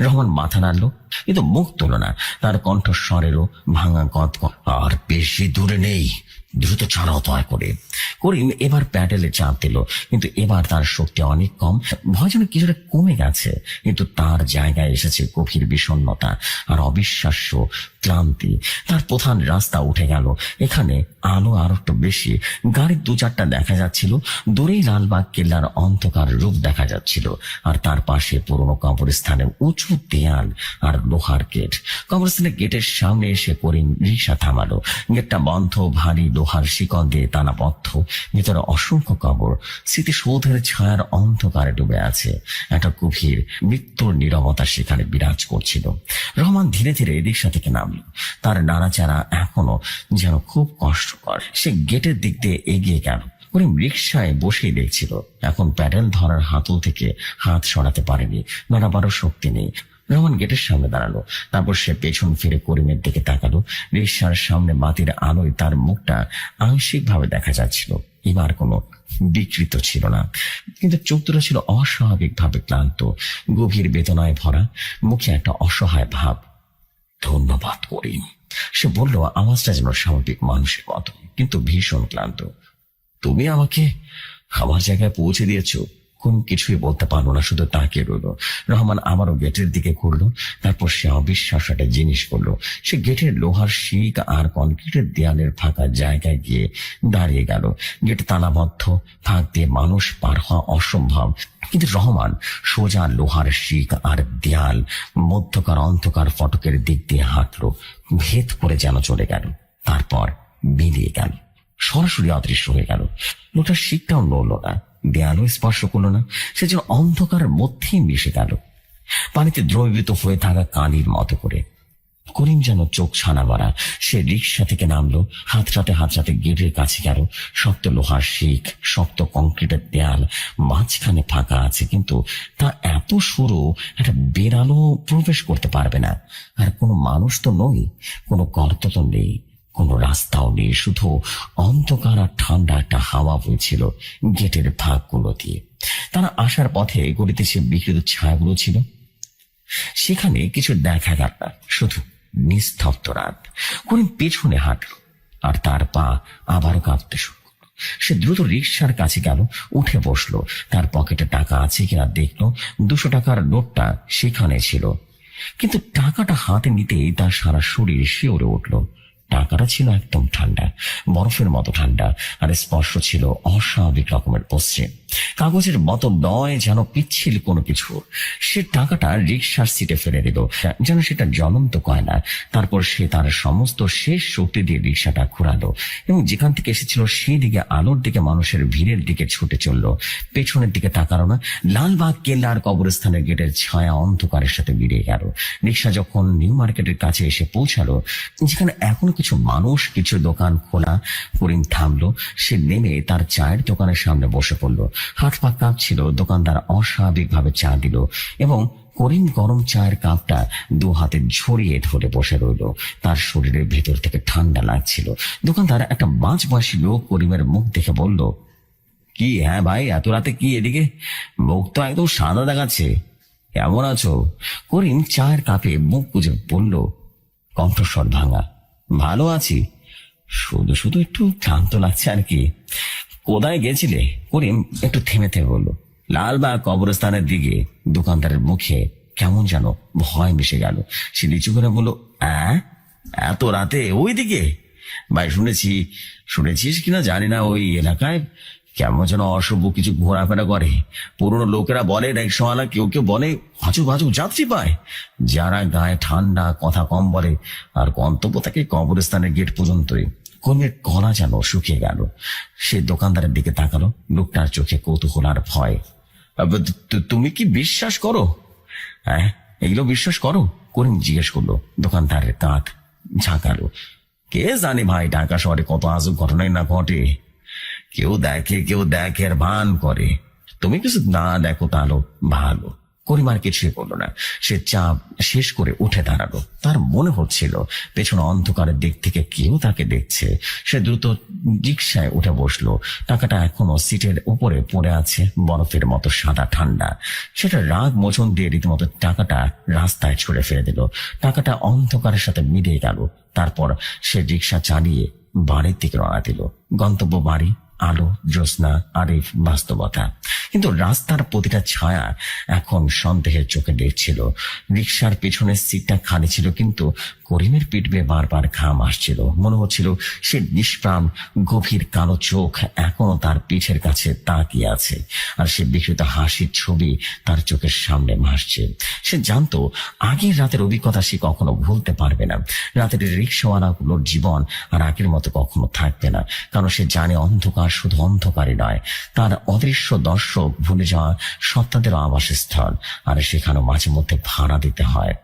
রহমান মাথা নাড়লো, কিন্তু মুখ তুলল না। তার কণ্ঠস্বরেরও ভাঙা গদ। আর বেশি দূরে নেই, দ্রুত চালাও দয়া করে। করিম এবার প্যাডেলে চাপ দিল, কিন্তু এবার তার শক্তি অনেক কম। ভয় যেন কিছুটা কমে গেছে, কিন্তু তার জায়গায় এসেছে গভীর বিষণ্ণতা আর অবিশ্বাস্য ক্লান্তি। তার প্রধান রাস্তা উঠে গেল। এখানে আলো আর একটু বেশি। গাড়ির 2-4টা দেখা যাচ্ছিল। দূরেই লালবাগ কেল্লার অন্ধকার রূপ দেখা যাচ্ছিল। আর তার পাশে পুরনো কবরস্থানের উঁচু দেয়াল আর লোহার গেট। কবরস্থানের গেটের সামনে এসে করিম রিক্সা থামালো। গেটটা বন্ধ, ভারী লোহার শিকল দিয়ে তালাবদ্ধ। ভিতরে অসংখ্য কবর, স্মৃতিসৌধের ছায়ার অন্ধকারে ডুবে আছে। একটা গভীর মৃত্যুর নীরবতা সেখানে বিরাজ করছিল। রহমান ধীরে ধীরে রিক্সা থেকে নামল। তার নাড়াচাড়া এখনো যেন খুব কষ্টকর। সে গেটের দিক দিয়ে এগিয়ে গেল। করিম রিক্সায় বসেই দেখছিল। এখন প্যাডেল ধরার হাতল থেকে হাত সরাতে পারেনি, নড়াবারও শক্তি নেই। রহমান গেটের সামনে দাঁড়ালো। তারপর সে পেছন ফিরে করিমের দিকে তাকালো। রিক্সার সামনে বাতির আলোয় তার মুখটা আংশিক ভাবে দেখা যাচ্ছিল। এবার কোনো বিকৃত ছিল না, কিন্তু চোখ দুটো ছিল অস্বাভাবিক ভাবে ক্লান্ত, গভীর বেদনায় ভরা। মুখে একটা অসহায় ভাব। ধন্যবাদ করিম, সে বলল, আওয়াজটা যেন স্বাভাবিক মানুষের মতো, কিন্তু ভীষণ ক্লান্ত। তুমি আমাকে আমার জায়গায় পৌঁছে দিয়েছো, কোন কিছুই বলতে পারলো না, শুধু তাকিয়ে রইল। রহমান আবারও গেটের দিকে ঘুরলো। তারপর সে অবিশ্বাস একটা জিনিস করলো। সে গেটের লোহার শিক আর কনক্রিটের দেয়ালের ফাঁকা জায়গায় গিয়ে দাঁড়িয়ে গেল। গেট তালাবদ্ধ, ফাঁক দিয়ে মানুষ পার হওয়া অসম্ভব। কিন্তু রহমান সোজা লোহার শিক আর দেয়াল মধ্যকার অন্ধকার ফটকের দিক দিয়ে হাঁটলো, ভেদ করে যেন চলে গেল। তারপর মিলিয়ে গেল, সরাসরি অদৃশ্য হয়ে গেল। লোটার শিকটাও নড়ল না, দেয়ালও স্পর্শ করলো না। সে যেন অন্ধকারের মধ্যেই মিশে গেল, পানিতে দ্রবীভূত হয়ে থাকা কালির মতো করে। করিম যেন চোখ ছানা মারা। সে রিক্সা থেকে নামলো, হাতড়াতে গেটের কাছে গেল। শক্ত লোহার শিক, শক্ত কংক্রিটের দেয়াল, মাঝখানে ফাঁকা আছে, কিন্তু তা এত সরু একটা বেড়ালো প্রবেশ করতে পারবে না। আর কোনো মানুষ তো নই, কোনো গর্ত তো নেই, কোনো রাস্তাও নেই, শুধু অন্ধকার আর ঠান্ডা একটা হাওয়া বইছিল গেটের ফাঁকগুলো দিয়ে। তারা আসার পথে গলিতে সে বিকৃত ছায়াগুলো ছিল, সেখানে কিছু দেখা গেল না, শুধু নিস্তব্ধ রাত। করিম পেছনে হাঁটল, আর তার পা আবারও কাঁপতে শুরু করলো। সে দ্রুত রিক্সার কাছে গেল, উঠে বসলো। তার পকেটে টাকা আছে কিনা দেখলো। 200 টাকার নোটটা সেখানে ছিল, কিন্তু টাকাটা হাতে নিতেই তার সারা শরীর শিউরে উঠল। টাকাটা ছিল একদম ঠান্ডা, বরফের মতো ঠান্ডা, আর স্পর্শ ছিল অস্বাভাবিক রকমের মসৃণ, কাগজের মতো নয়, যেন পিচ্ছিল কোনো কিছু। সে টাকাটা রিক্সার সিটে ফেলে দিল, যেন সেটা জ্বলন্ত কয়লা। তারপর সে তার সমস্ত শেষ শক্তি দিয়ে রিক্সাটা ঘোরালো এবং যেখান থেকে এসেছিল সেই দিকে, আলোর দিকে, মানুষের ভিড়ের দিকে ছুটে চললো। পেছনের দিকে তাকালো না। লালবাগ কেল্লার কবরস্থানের গেটের ছায়া অন্ধকারের সাথে মিলিয়ে গেল। রিক্সা যখন নিউ মার্কেটের কাছে এসে পৌঁছালো, যেখানে এখনো কিছু মানুষ, কিছু দোকান খোলা, করিম থামলো। সে নেমে তার চায়ের দোকানের সামনে বসে পড়লো। হাত পা কাঁপছিল। দোকানদার অস্বাভাবিক ভাবে চা দিল এবং করিম গরম চায়ের কাপটা 2 হাতে ঝরিয়ে ধরে বসে রইল। তার শরীরের ভেতর থেকে ঠান্ডা লাগছিল। দোকানদার, একটা মাঝবয়সী লোক, করিমের মুখ দেখে বলল, কি হ্যাঁ ভাই, এত রাতে কি এদিকে? মুখ তো একদম সাদা দেখাচ্ছে, কেমন আছো? করিম চায়ের কাপে মুখ গুজে বলল, কণ্ঠস্বর ভাঙা, ভালো আছি, শুধু শুধু একটু ক্লান্ত লাগছে আর কি। কোথায় গেছিলে? করিম একটু থেমে থেমে বলল, লালবাগ কবরস্থানের দিকে। দোকানদারের মুখে কেমন যেন ভয় মিশে গেল। সে নিচু করে বলল, এত রাতে ওই দিকে? ভাই শুনেছিস কিনা জানি না, ওই এলাকায় কেমন যেন অশুভ কিছু ঘোরাফেরা করে। পুরনো লোকেরা বলে, রিক্সাওয়ালা কেউ কেউ বলে ভাজু ভাজু যাত্রী পায়, যারা গায়ে ঠান্ডা, কথা কম বলে, আর গন্তব্য থাকে কবরস্থানের গেট পর্যন্তই। কর্মীর গলা যেন শুকিয়ে গেল। সে দোকানদারের দিকে তাকালো, লোকটার চোখে কৌতূহল আর ভয়। তুমি কি বিশ্বাস করো? হ্যাঁ, এগুলো বিশ্বাস করো? করিম জিজ্ঞেস করলো। দোকানদারের কাঁধ ঝাঁকালো। কে জানে ভাই, ঢাকা শহরে কত আজব ঘটনাই না ঘটে। কেউ দেখে আর ভান করে। তুমি কিছু না দেখো তাহলে ভালো। করিম আর কিছুই করলো না। সে চাপ শেষ করে উঠে দাঁড়ালো। তার মনে হচ্ছিল পেছনে অন্ধকারের দিক থেকে কেউ তাকে দেখছে। সে দ্রুত রিকশায় উঠে বসলো। টাকাটা এখনো সিটের উপরে পড়ে আছে, বরফের মতো সাদা ঠান্ডা। সেটা রাগ মোচন দিয়ে রীতিমতো টাকাটা রাস্তায় ছুড়ে ফেলে দিল। টাকাটা অন্ধকারের সাথে মিলিয়ে গেল। তারপর সে রিকশা চালিয়ে বাড়ির দিকে রওনা দিল। গন্তব্য বাড়ি, আলো, জ্যোৎস্না, আরিফ, বাস্তবতা। কিন্তু রাস্তার প্রতিটা ছায়া এখন সন্দেহের চোখে দেখছিল। রিকশার পেছনের সিটটা খালি ছিল, কিন্তু করিমের পিঠ বেয়ে বারবার ঘাম আসছিল। মনে হচ্ছিল সে নিষ্প্রাণ, গভীর কালো চোখ এখনো তার পিঠের কাছে তাকিয়ে আছে, আর সে বিকৃত হাসির ছবি তার চোখের সামনে ভাসছে। সে জানতো আগের রাতের অভিজ্ঞতা সে কখনো ভুলতে পারবে না। রাতের রিক্সাওয়ালাগুলোর জীবন আর আগের মতো কখনো থাকবে না, কারণ সে জানে অন্ধকার শুধু অন্ধকারই নয়, তার অদৃশ্য দর্শক, ভুলে যাওয়া সত্তাদেরও আবাসস্থল, আর সেখানেও মাঝে মধ্যে ভাড়া দিতে হয়।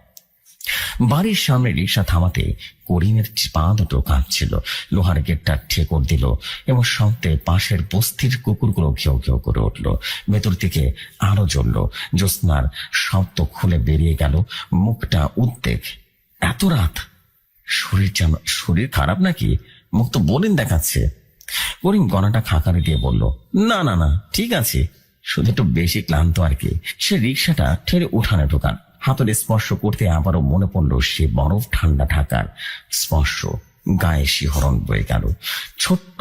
বাড়ির সামনে রিক্সা থামাতে করিমের পা দুটো কাঁপছিল। লোহার গেটটা ঠেকর দিল এবং শব্দে পাশের বস্তির কুকুরগুলো ঘেউ ঘেউ করে উঠল। ভেতর থেকে আলো জ্বলল। জ্যোৎস্নার শব্দ খুলে বেরিয়ে গেল, মুখটা উদ্বেগ। এত রাত, শরীর খারাপ নাকি? মুখ তো বলেন দেখাচ্ছে। করিম গলাটা খাকারে দিয়ে বলল, না না না, ঠিক আছে, শুধু একটু বেশি ক্লান্ত আর কি। সে রিক্সাটা ঠেলে উঠানে ঢোকান। হাতের স্পর্শ করতে আবারও মনে পড়ল সে বরফ ঠান্ডা ঢাকার স্পর্শ। গায়ে শিহরণ বয়ে গেল। ছোট্ট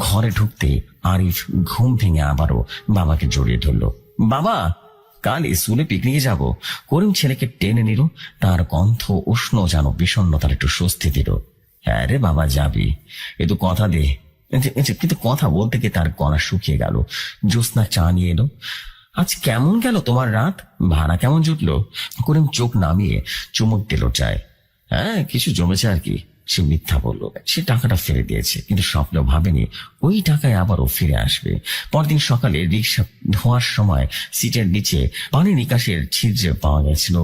ঘরে ঢুকতে আরিফ ঘুম ভেঙে আবারও বাবাকে জড়িয়ে ধরল। বাবা, কাল স্কুলে পিকনিকে যাব। করিম ছেলেকে টেনে নিল। তার কণ্ঠ উষ্ণ, যেন বিষণ্ণতার একটু স্বস্তি দিল। হ্যাঁ রে বাবা, যাবি, এ তো কথা দে। কিন্তু কথা বলতে গিয়ে তার গলা শুকিয়ে গেল। জ্যোৎস্না চা নিয়ে এলো। আজ কেমন গেল তোমার রাত? ভাড়া কেমন জুটলো? করিম চোখ নামিয়ে চুমুক দিল চায়। হ্যাঁ, কিছু জমেছে আর কি। সে মিথ্যা বললো। সে টাকাটা ফেলে দিয়েছে, কিন্তু স্বপ্নেও ভাবেনি ওই টাকায় আবারও ফিরে আসবে। পরদিন সকালে রিক্সা ধোয়ার সময় সিটের নিচে পানি নিকাশের ছিদ্রে পাওয়া গেছিল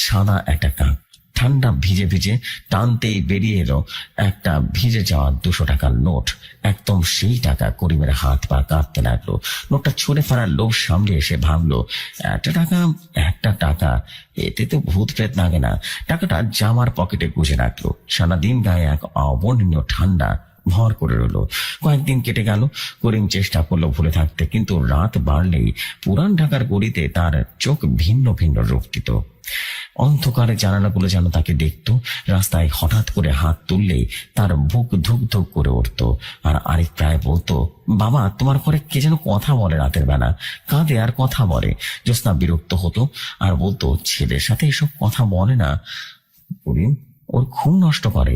সাদা একটা কাক। ঠান্ডা ভিজে ভিজে টানতেই বেরিয়ে এলো একটা ভিজে যাওয়া 200 টাকার নোট। একদম সেই টাকা। করিমের হাত পা কাঁপতে লাগলো। নোটটা ছুঁড়ে ফেলার লোভ সামনে এসে ভাবলো, একটা টাকা, এতে তো ভূত প্রেত লাগে না। টাকাটা জামার পকেটে গুজে রাখলো। সারাদিন গায়ে এক অবর্ণনীয় ঠান্ডা ভর করে রইল। কয়েকদিন কেটে গেল। করিম চেষ্টা করলো ভুলে থাকতে, কিন্তু রাত বাড়লেই পুরান ঢাকার গলিতে তার চোখ ভিন্ন ভিন্ন রূপ দিত। অন্ধকারে জানালাগুলো যেন তাকে দেখত। রাস্তায় হঠাৎ করে হাত তুললেই তার বুক ধুক ধুক করে উঠত। আর আরেক প্রায় বলতো, বাবা, তোমার ঘরে কে যেন কথা বলে রাতের বেলা, কাঁদে আর কথা বলে। জ্যোৎস্না বিরক্ত হতো আর বলতো, ছেলের সাথে এসব কথা বলে না, করিম ওর ঘুম নষ্ট করে।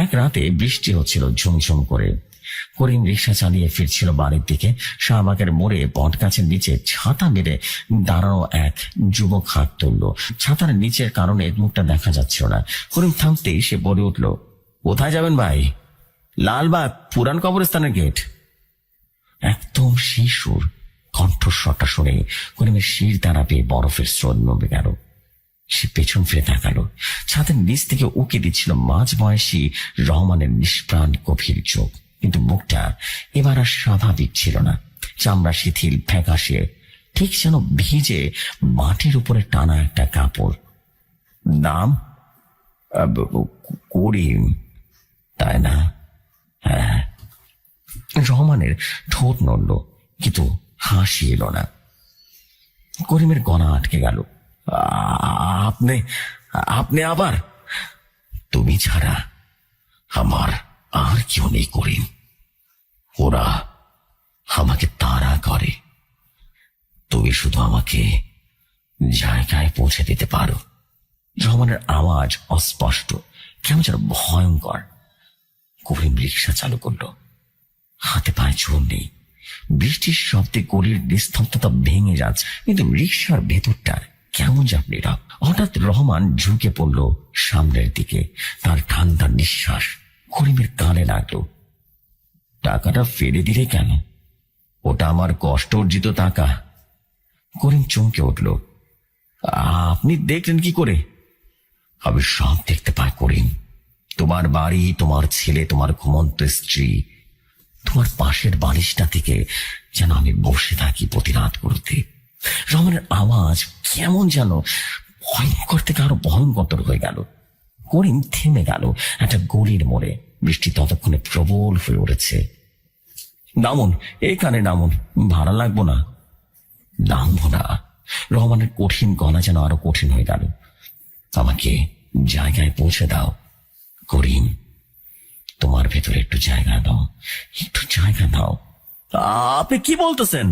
এক রাতে বৃষ্টি হচ্ছিল ঝুমঝুম করে। করিম রিক্সা চালিয়ে ফিরছিল বাড়ির দিকে। শাহবাগের মোড়ে বট গাছের নিচে ছাতা মেরে দাঁড়ানো এক যুবক হাত তুলল। ছাতার নিচের কারণে মুখটা দেখা যাচ্ছিল না। করিম থামতেই সে বলে উঠল, কোথায় যাবেন ভাই? লালবাগ পুরান কবরস্থানের গেট। একদম শিশুর কণ্ঠস্বরটা শুনে করিমের শির দ্বারা পেয়ে বরফের স্রোত নবে গেল। সে পেছন ফিরে তাকালো। ছাদের নিচ থেকে উকি দিচ্ছিল মাঝ বয়সী রহমানের নিষ্প্রাণ গভীর চোখ, কিন্তু মুখটা এবার আর স্বাভাবিক ছিল না। চামড়া শিথিল, ফ্যাকাশে, ঠিক যেন ভিজে মাটির উপরে টানা একটা কাপড়। নাম? করিম, তাই না? হ্যাঁ। রহমানের ঠোঁট নড়ল, কিন্তু হাসি এলো না। করিমের গলা আটকে গেল। আপনি আপনি আবার? তুমি ছাড়া আমার আর কেউ নেই করিম। ওরা আমাকে তাড়া করে, তুমি শুধু আমাকে জায়গায় পৌঁছে দিতে পারো। রহমানের আওয়াজ অস্পষ্ট, কেমন যেন ভয়ঙ্কর। করিম রিক্সা চালু করলো। হাতে পায়ে জোর নেই। বৃষ্টির শব্দে গলির নিস্তব্ধতা ভেঙে যাচ্ছে, কিন্তু রিক্সার ভেতরটা কেমন যেন নীরব। হঠাৎ রহমান ঝুঁকে পড়ল সামনের দিকে। তার ঠান্ডা নিঃশ্বাস করিমের কানে লাগলো। টাকাটা ফেলে দিলে কেন? ওটা আমার কষ্ট অর্জিত টাকা। করিম চমকে উঠল। আপনি দেখলেন কি করে? আমি সব দেখতে পাই করিম। তোমার বাড়ি, তোমার ছেলে, তোমার ঘুমন্ত স্ত্রী, তোমার পাশের বালিশটা থেকে যেন আমি বসে থাকি প্রতি রাত করতে। রহমানের আওয়াজ কেমন যেন ভয়ঙ্কর থেকে আরো ভয়ঙ্কর হয়ে গেল। করিম থেমে গেল একটা গলির মোড়ে। বৃষ্টি ততক্ষণে প্রবল হয়ে উঠেছে। নামুন, এখানে নামুন, ভাড়া লাগবো না। নামবো না। রহমানের কঠিন গলা যেন আরো কঠিন হয়ে গেল। আমাকে জায়গায় পৌঁছে দাও করিম। তোমার ভেতরে একটু জায়গা দাও, একটু জায়গা দাও। আপনি কি বলতেছেন?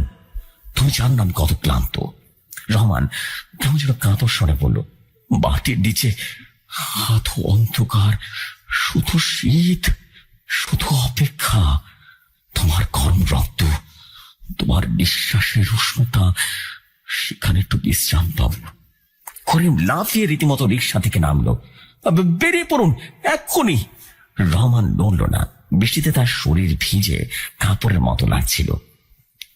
তুমি জানো না আমি কত ক্লান্ত। রহমান কেমন যেন কাঁতর স্বরে বলল। বাটির নিচে হাত অন্ধকার, শুধু শীত, শুধু অপেক্ষা। তোমার গরম রক্ত, তোমার নিঃশ্বাসের উষ্ণতা, সেখানে একটু বিশ্রাম পাব। করিম লাফিয়ে রীতিমতো রিক্সা থেকে নামলো। বেরিয়ে পড়ুন এক্ষুনি। রহমান নড়ল না। বৃষ্টিতে তার শরীর ভিজে কাপড়ের মতো লাগছিল।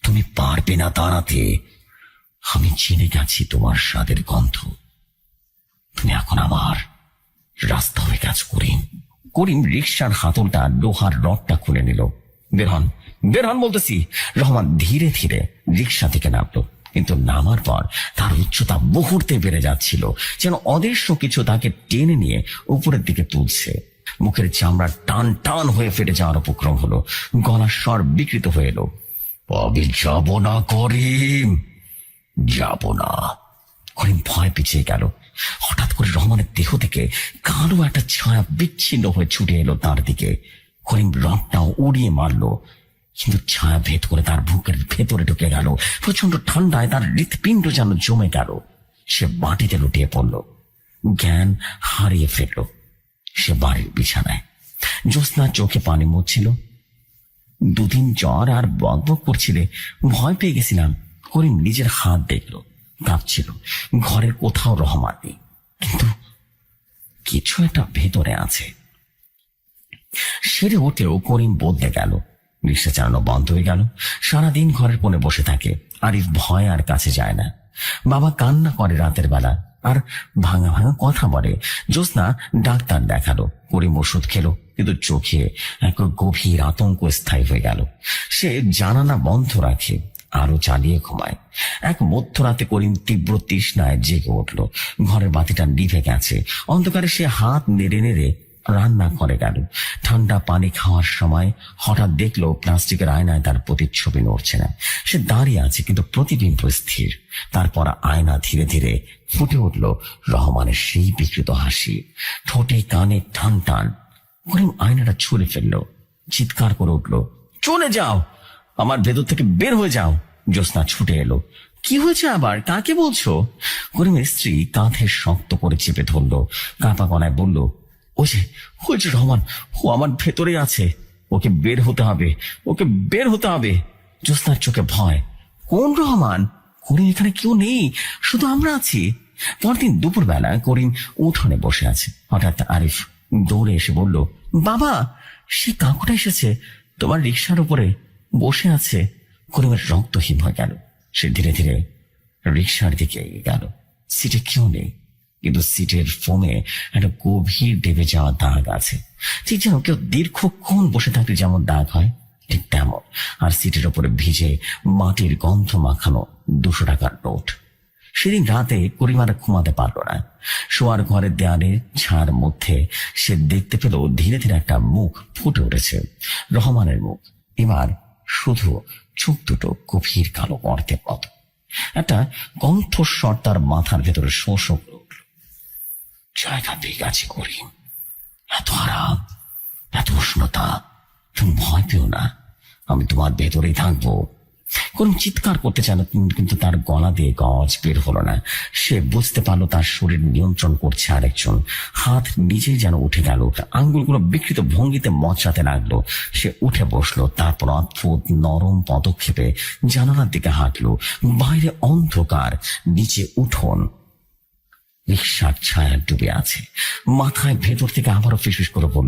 তুমি পারবে না দাঁড়াতে। আমি চিনে গেছি তোমার স্বাদের গন্ধ। তুমি এখন আমার রাস্তা হয়ে গেছ করিম। করিম রিক্সার হাতলটা লোহার রডটা খুলে নিল। বের হন, বের হন বলতেছি। রহমান ধীরে ধীরে রিক্সা থেকে নামলো, কিন্তু নামার পর তার উচ্চতা মুহূর্তে বেড়ে যাচ্ছিল, যেন অদৃশ্য কিছু তাকে টেনে নিয়ে উপরের দিকে তুলছে। মুখের চামড়া টান টান হয়ে ফেটে যাওয়ার উপক্রম হলো। গলার স্বর বিকৃত হয়ে এলো। আমি যাব না করিম, যাব না। করিম ভয় পিছিয়ে গেল। হঠাৎ করে রহমানের দেহ থেকে কালো একটা ছায়া বিচ্ছিন্ন হয়ে ছুটে এলো তার দিকে। করিম রডটাও উড়িয়ে মারলো। কিন্তু ছায়া ভেদ করে তার বুকের ভেতরে ঢুকে গেল। প্রচন্ড ঠান্ডায় তার হৃৎপিণ্ড যেন জমে গেল। সে মাটিতে লুটিয়ে পড়ল, জ্ঞান হারিয়ে ফেলল। সে বাড়ির বিছানায়। জ্যোৎস্নার চোখে পানি মুছছিল। দুদিন জ্বর আর বকবক করছিলে, ভয় পেয়ে গেছিলাম। করিম নিজের হাত দেখল, কাঁপছিল। ঘরের কোথাও রহমান নেই, কিন্তু কিছু একটা ভেতরে আছে। সেরে উঠেও করিম বদলে গেল। রিক্সা চালানো বন্ধ হয়ে গেল। সারাদিন ঘরের কোণে বসে থাকে। আরিফ ভয় আর কাছে যায় না। বাবা কান্না করে রাতের বেলা, আর ভাঙা ভাঙা কথা বলে। জ্যোৎস্না ডাক্তার দেখালো, করিম ওষুধ খেলো, কিন্তু চোখে এক গভীর আতঙ্ক স্থায়ী হয়ে গেল। সে জানালা বন্ধ রাখে, আরো চালিয়ে ঘুমায়। এক মধ্যরাতে করিম তীব্র তৃষ্ণায় জেগে উঠল। ঘরের বাতিটা নিভে গেছে। অন্ধকারে সে হাত নেড়ে নেড়ে রান্না করে গেল। ঠান্ডা পানি খাওয়ার সময় হঠাৎ দেখলো প্লাস্টিকের আয়নায় তার প্রতিচ্ছবি নড়ছে না। সে দাঁড়িয়ে আছে, কিন্তু প্রতিবিম্ব স্থির। তারপর আয়না ধীরে ধীরে ফুটে উঠল রহমানের সেই বিকৃত হাসি, ঠোঁটে কানে টান টান। করিম আয়নাটা ছুঁড়ে ফেললো, চিৎকার করে উঠল, চলে যাও, আমার ভেতর থেকে বের হয়ে যাও। জ্যোৎস্না ছুটে এলো। কি হয়েছে আবার, কাকে বলছো? করিমের স্ত্রী কাঁধে শক্ত করে চেপে ধরলো, কাঁপা গলায় বলল, ওই যে রহমান, ও আমার ভেতরে আছে, ওকে বের হতে হবে, ওকে বের হতে হবে। জ্যোৎস্নার চোখে ভয়। কোন রহমান? করিম এখানে কেউ নেই, শুধু আমরা আছি। পরদিন দুপুরবেলা করিম উঠোনে বসে আছে। হঠাৎ আরিফ দৌড়ে এসে বলল, বাবা, সে কাকুটা এসেছে, তোমার রিক্সার উপরে বসে আছে। করিমের রক্তহীন হয়ে গেল। সে ধীরে ধীরে রিক্সার দিকে এগিয়ে গেল। সিটে কেউ নেই, কিন্তু সিটের ফোমে একটা গভীর ডেবে যাওয়া দাগ আছে। ঠিক যেন কেউ দীর্ঘক্ষণ বসে থাকলে যেমন দাগ হয়, ঠিক তেমন। আর সিটের ওপরে ভিজে মাটির গন্ধ মাখানো 200 টাকার নোট। সেদিন রাতে করিম আর ঘুমাতে পারল না। শোয়ার ঘরের দেয়ালে ছায়ার মধ্যে সে দেখতে পেল ধীরে ধীরে একটা মুখ ফুটে উঠেছে, রহমানের মুখ। এবার শুধু চোখ দুটো গভীর কালো গর্তের মতো। একটা কণ্ঠস্বর তার মাথার ভেতরে শোষ উঠল, জায়গা পেয়ে গেছে করিম, এত আরাম, এত উষ্ণতা, তুমি ভয় পেও না, আমি তোমার ভেতরেই থাকবো। করিম চিৎকার করতে চাইল, কিন্তু তার গলা দিয়ে গজ বের হলো না। সে বুঝতে পারলো তার শরীর নিয়ন্ত্রণ করছে আরেকজন। হাত নিজেই যেন উঠে গেল, আঙ্গুলগুলো বিকৃত ভঙ্গিতে মচড়াতে লাগলো। সে উঠে বসলো, তারপর অদ্ভুত নরম পদক্ষেপে জানালার দিকে হাঁটলো। বাইরে অন্ধকার, নিচে উঠোন, রিক্সার ছায়া ডুবে আছে। মাথায় ভেতর থেকে আবারও ফিসফিস করে বলল,